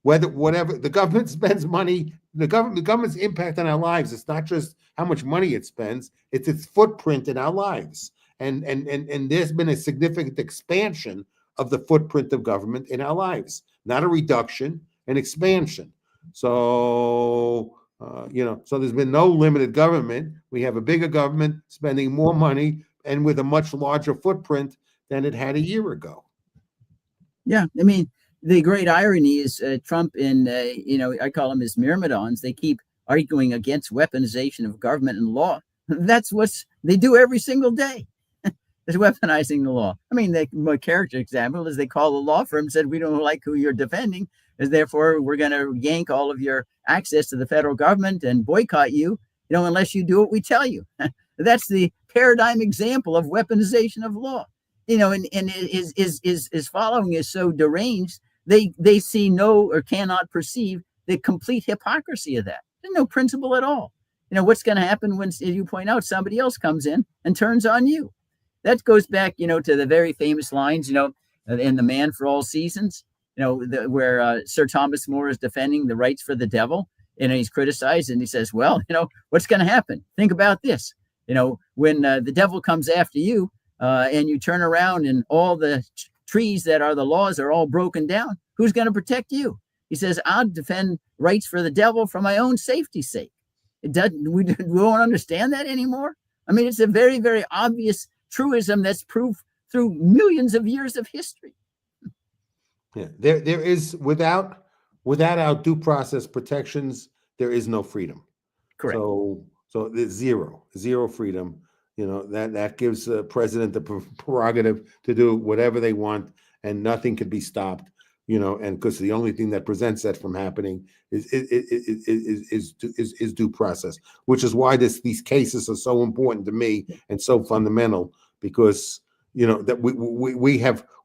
whatever the government spends money, the government's impact on our lives, it's not just how much money it spends, it's its footprint in our lives. And there's been a significant expansion of the footprint of government in our lives, not a reduction, an expansion. So, so there's been no limited government. We have a bigger government spending more money and with a much larger footprint than it had a year ago. Yeah, I mean, the great irony is Trump and, I call them his myrmidons, they keep arguing against weaponization of government and law. That's what they do every single day, is weaponizing the law. I mean, my character example is they call the law firm and said, we don't like who you're defending, and therefore we're going to yank all of your access to the federal government and boycott you, unless you do what we tell you. That's the paradigm example of weaponization of law. And his following is so deranged, they see no or cannot perceive the complete hypocrisy of that. There's no principle at all. What's going to happen when, as you point out, somebody else comes in and turns on you? That goes back, to the very famous lines, in The Man for All Seasons, where Sir Thomas More is defending the rights for the devil, and he's criticized, and he says, well, what's going to happen? Think about this. When the devil comes after you, and you turn around and all the trees that are the laws are all broken down, who's going to protect you? He says, I'll defend rights for the devil for my own safety's sake. We don't understand that anymore. I mean, it's a very, very obvious truism that's proved through millions of years of history. Yeah, there is, without our due process protections, there is no freedom. Correct. So there's zero freedom. That gives the president the prerogative to do whatever they want, and nothing can be stopped. and because the only thing that prevents that from happening is due process, which is why these cases are so important to me and so fundamental, because that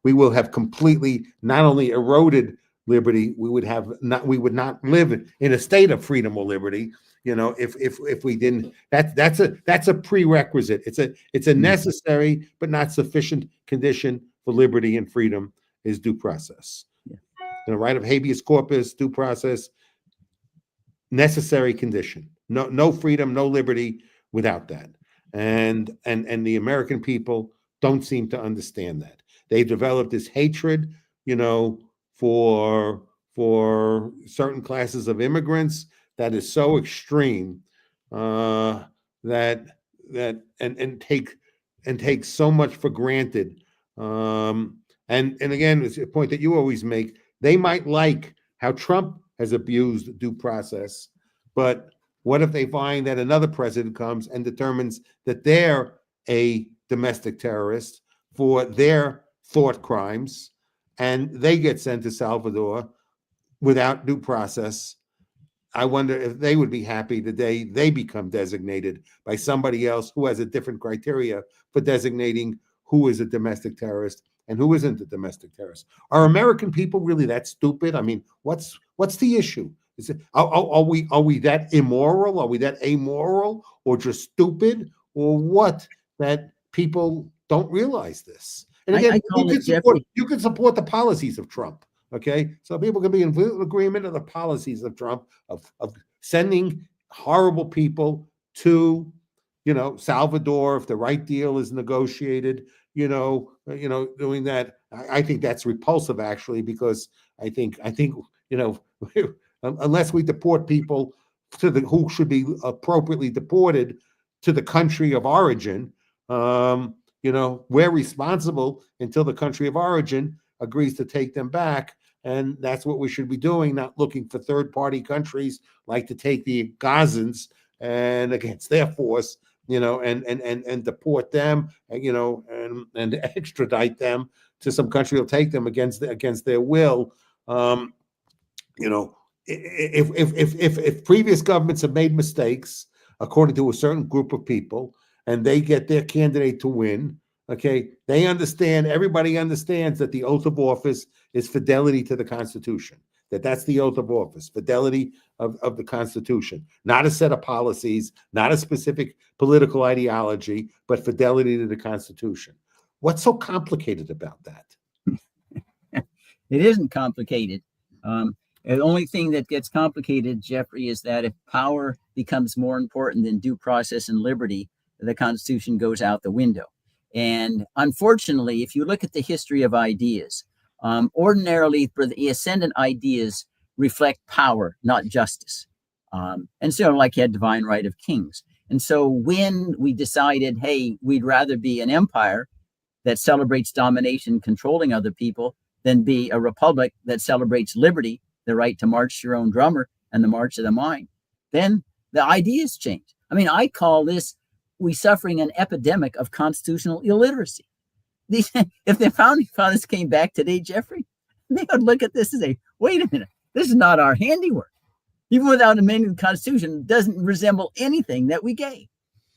we will have completely not only eroded liberty, we would not live in a state of freedom or liberty, if we didn't. That's a prerequisite. It's a necessary but not sufficient condition for liberty and freedom is due process. The right of habeas corpus, due process, necessary condition. No freedom, no liberty without that. And the American people don't seem to understand that. They've developed this hatred, for certain classes of immigrants that is so extreme, that take so much for granted. And again, it's a point that you always make. They might like how Trump has abused due process, but what if they find that another president comes and determines that they're a domestic terrorist for their thought crimes, and they get sent to Salvador without due process? I wonder if they would be happy the day they become designated by somebody else who has a different criteria for designating who is a domestic terrorist and who isn't a domestic terrorist. Are American people really that stupid? I mean, what's the issue? Is it, are we that immoral? Are we that amoral, or just stupid, or what? That people don't realize this. And again, you can support the policies of Trump. Okay, so people can be in agreement of the policies of Trump of sending horrible people to, Salvador if the right deal is negotiated. Doing that. I think that's repulsive, actually, because I think unless we deport people who should be appropriately deported to the country of origin, we're responsible until the country of origin agrees to take them back. And that's what we should be doing, not looking for third-party countries like to take the Gazans and against their force, and deport them, and extradite them to some country will take them against their will. If previous governments have made mistakes according to a certain group of people, and they get their candidate to win, okay, everybody understands that the oath of office is fidelity to the Constitution. That's the oath of office, fidelity of the Constitution, not a set of policies, not a specific political ideology, but fidelity to the Constitution. What's so complicated about that? It isn't complicated. The only thing that gets complicated, Jeffrey, is that if power becomes more important than due process and liberty, the Constitution goes out the window. And unfortunately, if you look at the history of ideas, ordinarily the ascendant ideas reflect power, not justice. And so like you had divine right of kings. And so when we decided, hey, we'd rather be an empire that celebrates domination, controlling other people, than be a republic that celebrates liberty, the right to march your own drummer and the march of the mind, then the ideas change. I mean, I call this, we suffering an epidemic of constitutional illiteracy. If the founding fathers came back today, Jeffrey, they would look at this and say, wait a minute, this is not our handiwork. Even without amending the Constitution, it doesn't resemble anything that we gave.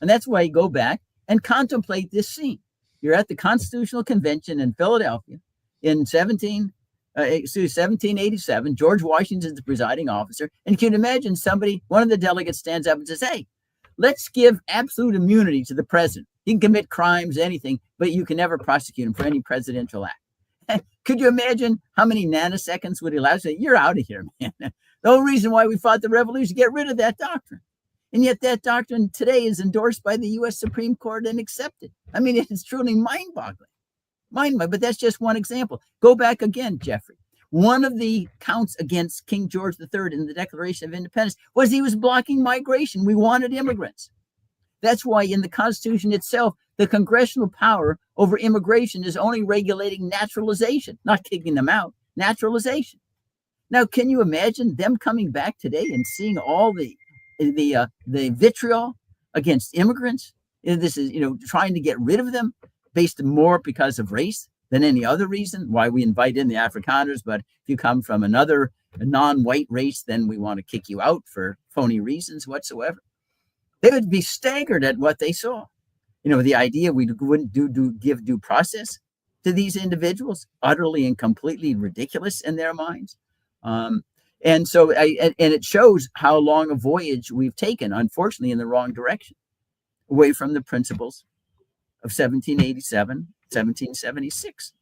And that's why you go back and contemplate this scene. You're at the Constitutional Convention in Philadelphia in 1787. George Washington's the presiding officer. And you can imagine one of the delegates stands up and says, hey, let's give absolute immunity to the president. He can commit crimes, anything, but you can never prosecute him for any presidential act. Could you imagine how many nanoseconds would he allow? Say, you're out of here, man. The whole reason why we fought the revolution, get rid of that doctrine. And yet that doctrine today is endorsed by the U.S. Supreme Court and accepted. I mean, it's truly mind-boggling. But that's just one example. Go back again, Jeffrey. One of the counts against King George III in the Declaration of Independence was he was blocking migration. We wanted immigrants. That's why in the Constitution itself, the congressional power over immigration is only regulating naturalization, not kicking them out, naturalization. Now, can you imagine them coming back today and seeing all the vitriol against immigrants? This is, trying to get rid of them based more because of race than any other reason why we invite in the Afrikaners. But if you come from another non-white race, then we want to kick you out for phony reasons whatsoever. They would be staggered at what they saw. The idea we wouldn't give due process to these individuals, utterly and completely ridiculous in their minds. And so it shows how long a voyage we've taken, unfortunately, in the wrong direction, away from the principles of 1787, 1776.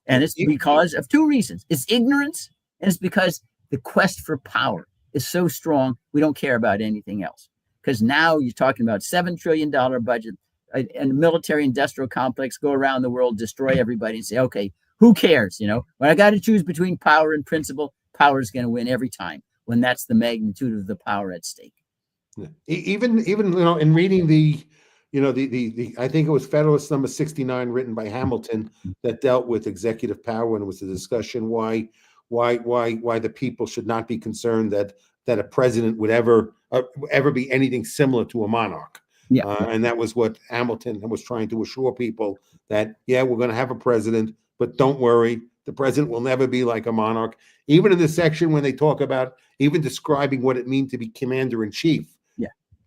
And it's because of two reasons. It's ignorance, and it's because the quest for power is so strong, we don't care about anything else. Because now you're talking about $7 trillion budget and military industrial complex, go around the world, destroy everybody and say, okay, who cares? When I got to choose between power and principle, power is going to win every time when that's the magnitude of the power at stake. Even in reading the I think it was Federalist number 69 written by Hamilton that dealt with executive power, and it was a discussion why the people should not be concerned that a president would ever be anything similar to a monarch. Yeah. And that was what Hamilton was trying to assure people, that, yeah, we're going to have a president, but don't worry, the president will never be like a monarch. Even in this section, when they talk about even describing what it means to be commander-in-chief,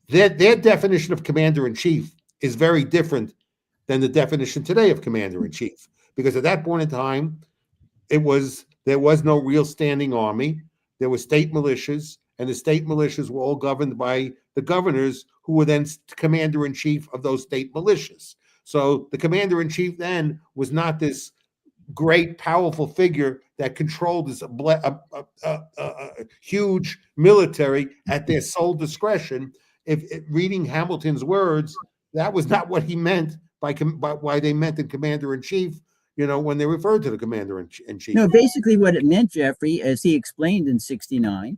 their definition of commander-in-chief is very different than the definition today of commander-in-chief, because at that point in time, there was no real standing army. There were state militias, and the state militias were all governed by the governors, who were then commander-in-chief of those state militias. So the commander-in-chief then was not this great, powerful figure that controlled this huge military at their sole discretion. If reading Hamilton's words, that was not what he meant by why they meant in commander-in-chief, when they referred to the commander-in-chief. No, basically what it meant, Jeffrey, as he explained in 69,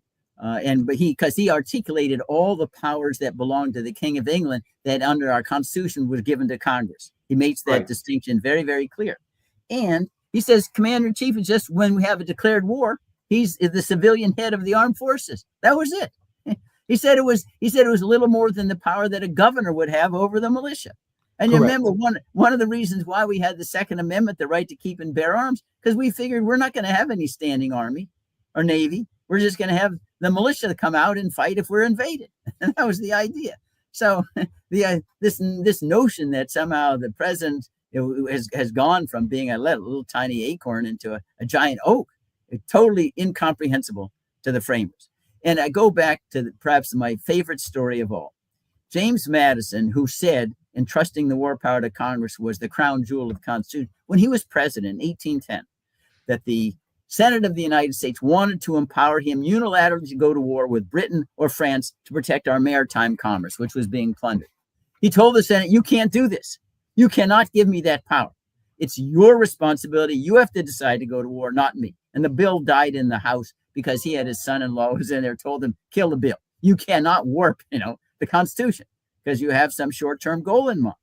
because he articulated all the powers that belonged to the King of England that under our Constitution was given to Congress. He makes that distinction very, very clear. And he says commander-in-chief is just when we have a declared war, he's the civilian head of the armed forces. That was it. He said it was a little more than the power that a governor would have over the militia. And you remember one of the reasons why we had the Second Amendment, the right to keep and bear arms, because we figured we're not going to have any standing army or navy. We're just going to have the militia to come out and fight if we're invaded. And that was the idea. So this notion that somehow the president has gone from being a little tiny acorn into a giant oak, it's totally incomprehensible to the framers. And I go back to perhaps my favorite story of all. James Madison, who said entrusting the war power to Congress was the crown jewel of the Constitution, when he was president in 1810, that the Senate of the United States wanted to empower him unilaterally to go to war with Britain or France to protect our maritime commerce, which was being plundered. He told the Senate, you can't do this. You cannot give me that power. It's your responsibility. You have to decide to go to war, not me. And the bill died in the House because he had his son-in-law who was in there, told him, kill the bill. You cannot warp, the Constitution because you have some short-term goal in mind.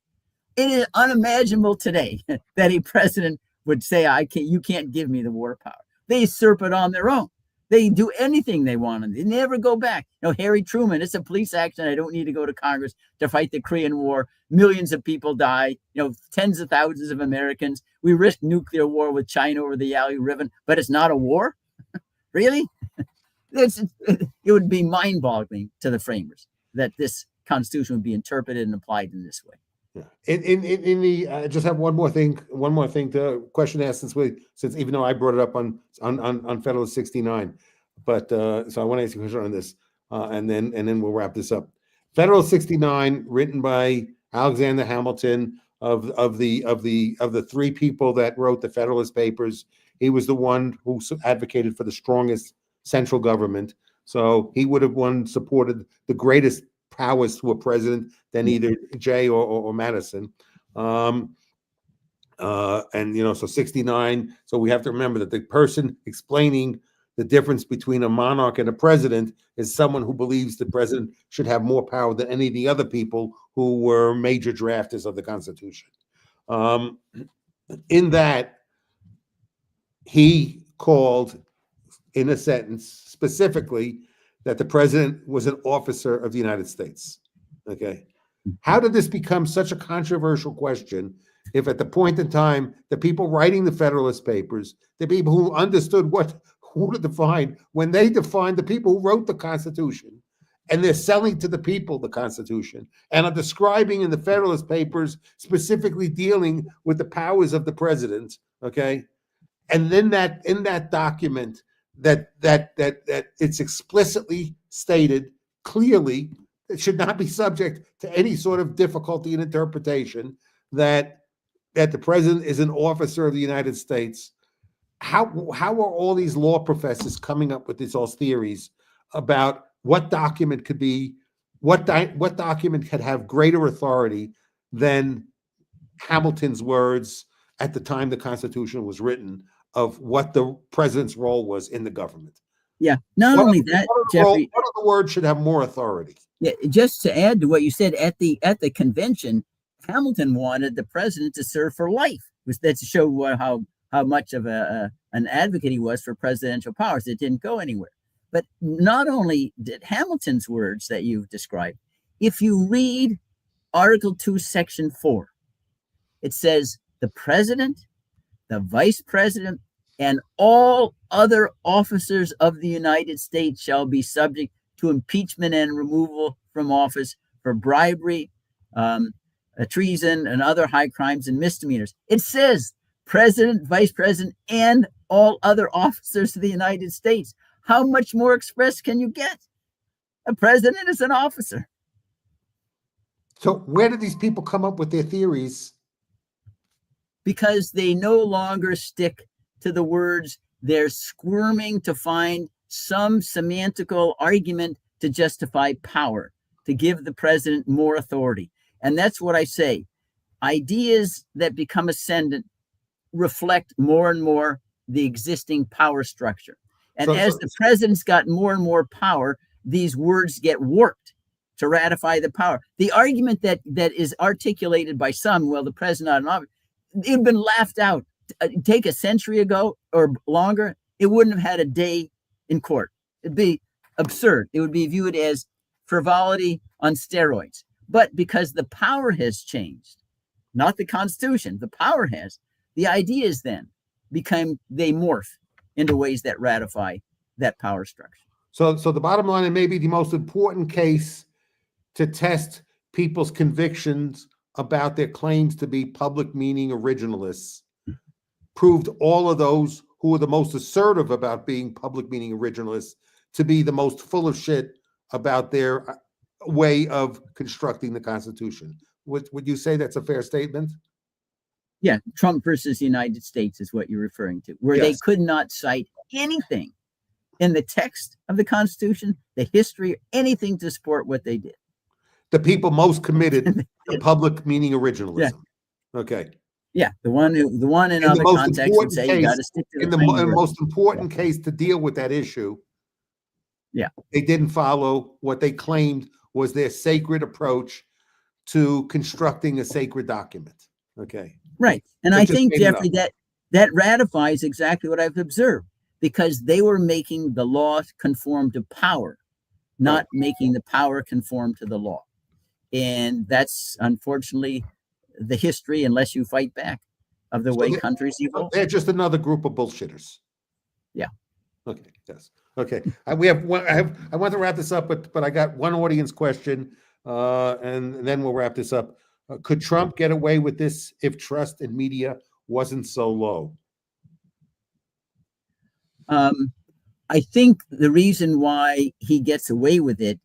It is unimaginable today that a president would say, you can't give me the war power. They usurp it on their own. They do anything they want, and they never go back. Harry Truman, it's a police action. I don't need to go to Congress to fight the Korean War. Millions of people die, tens of thousands of Americans. We risk nuclear war with China over the Yalu River, but it's not a war? Really? It would be mind-boggling to the framers that this Constitution would be interpreted and applied in this way. Yeah. In the I just have one more thing to question asked since even though I brought it up on Federalist 69, but so I want to ask you a question on this, and then we'll wrap this up. Federalist 69, written by Alexander Hamilton, of the three people that wrote the Federalist Papers, he was the one who advocated for the strongest central government. So he would have supported the greatest powers to a president than either Jay or Madison. And so 69. So we have to remember that the person explaining the difference between a monarch and a president is someone who believes the president should have more power than any of the other people who were major drafters of the Constitution. In that, he called, in a sentence, specifically that the president was an officer of the United States. Okay. How did this become such a controversial question if at the point in time, the people writing the Federalist Papers, the people who understood who to define, when they defined the people who wrote the Constitution, and they're selling to the people the Constitution, and are describing in the Federalist Papers specifically dealing with the powers of the president, okay? And then that in that document that it's explicitly stated clearly, it should not be subject to any sort of difficulty in interpretation, that the president is an officer of the United States. How are all these law professors coming up with these all theories about what document could be, what document could have greater authority than Hamilton's words at the time the Constitution was written of what the president's role was in the government? Yeah. Not only that, Jeffrey, what other word should have more authority? Yeah, just to add to what you said, at the convention, Hamilton wanted the president to serve for life. That to show how much of an advocate he was for presidential powers. It didn't go anywhere. But not only did Hamilton's words that you've described, if you read Article 2, Section 4, it says the president, the vice president, and all other officers of the United States shall be subject to impeachment and removal from office for bribery, treason, and other high crimes and misdemeanors. It says president, vice president, and all other officers of the United States. How much more express can you get? A president is an officer. So where did these people come up with their theories? Because they no longer stick to the words. They're squirming to find some semantical argument to justify power, to give the president more authority. And that's what I say. Ideas that become ascendant reflect more and more the existing power structure. And as the president's got more and more power, these words get warped to ratify the power. The argument that is articulated by some, well, the president not an officer, it'd been laughed out. Take a century ago or longer, it wouldn't have had a day in court. It'd be absurd. It would be viewed as frivolity on steroids. But because the power has changed, not the Constitution, the power has, the ideas then they morph into ways that ratify that power structure. So the bottom line, and maybe the most important case to test people's convictions about their claims to be public meaning originalists, proved all of those who were the most assertive about being public meaning originalists to be the most full of shit about their way of constructing the Constitution. Would you say that's a fair statement? Yeah, Trump versus the United States is what you're referring to, where they could not cite anything in the text of the Constitution, the history, anything to support what they did. The people most committed to public meaning originalism. Yeah. Okay. Yeah, the one in other contexts would say you got to stick to the most important case to deal with that issue. Yeah, they didn't follow what they claimed was their sacred approach to constructing a sacred document. Okay. Right. And I think, Jeffrey, that ratifies exactly what I've observed, because they were making the law conform to power, not making the power conform to the law. And that's unfortunately the history, unless you fight back, of the way countries evolve. They're just another group of bullshitters. Yeah. Okay. Yes. Okay. We have one. I want to wrap this up, but I got one audience question, and then we'll wrap this up. Could Trump get away with this if trust in media wasn't so low? I think the reason why he gets away with it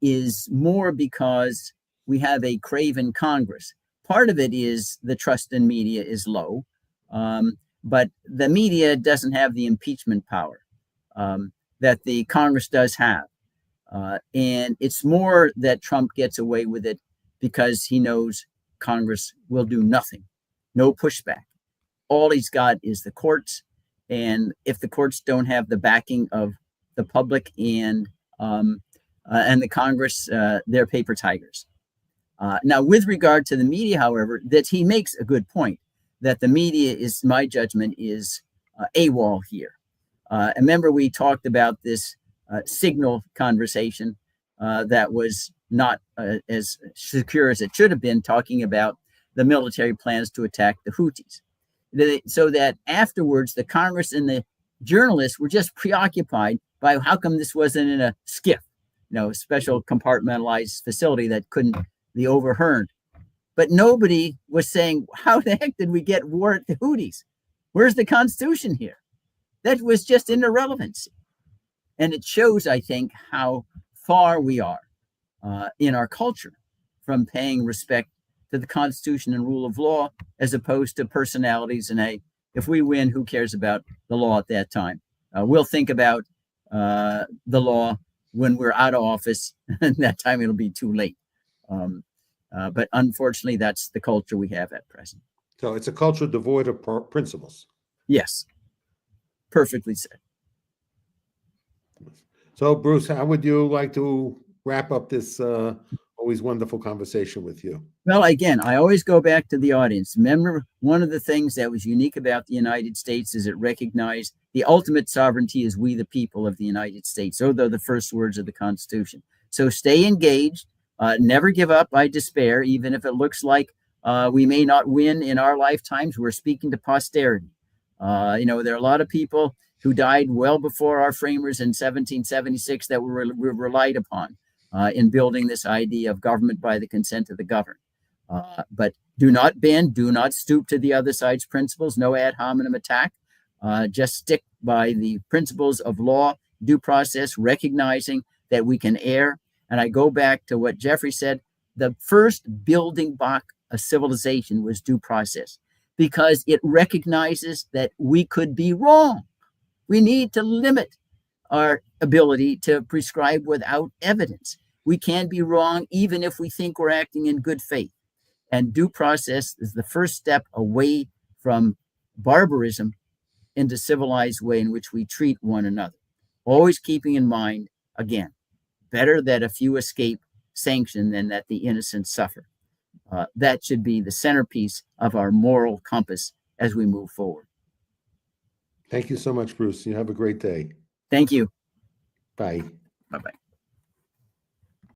is more because we have a craven Congress. Part of it is the trust in media is low, but the media doesn't have the impeachment power that the Congress does have. And it's more that Trump gets away with it because he knows Congress will do nothing, no pushback. All he's got is the courts. And if the courts don't have the backing of the public and the Congress, they're paper tigers. Now, with regard to the media, however, that he makes a good point, that the media is, my judgment, is AWOL here. Remember, we talked about this signal conversation that was not as secure as it should have been, talking about the military plans to attack the Houthis. So that afterwards, the Congress and the journalists were just preoccupied by how come this wasn't in a skiff, a special compartmentalized facility that couldn't be overheard. But nobody was saying, how the heck did we get war at the Houthis? Where's the Constitution here? That was just an irrelevancy. And it shows, I think, how far we are in our culture from paying respect to the Constitution and rule of law, as opposed to personalities. And hey, if we win, who cares about the law at that time? We'll think about the law when we're out of office, and that time it'll be too late. But unfortunately, that's the culture we have at present. So it's a culture devoid of principles. Yes, perfectly said. So, Bruce, how would you like to wrap up this always wonderful conversation with you? Well, again, I always go back to the audience. Remember, one of the things that was unique about the United States is it recognized the ultimate sovereignty is we, the people of the United States. Those are the first words of the Constitution. So stay engaged. Never give up by despair, even if it looks like we may not win in our lifetimes. We're speaking to posterity. There are a lot of people who died well before our framers in 1776 that were relied upon in building this idea of government by the consent of the governed. But do not bend, do not stoop to the other side's principles, no ad hominem attack. Just stick by the principles of law, due process, recognizing that we can err. And I go back to what Jeffrey said, the first building block of civilization was due process, because it recognizes that we could be wrong. We need to limit our ability to prescribe without evidence. We can be wrong even if we think we're acting in good faith. And due process is the first step away from barbarism into civilized way in which we treat one another. Always keeping in mind, again, better that a few escape sanction than that the innocent suffer. That should be the centerpiece of our moral compass as we move forward. Thank you so much, Bruce. You have a great day. Thank you. Bye. Bye-bye.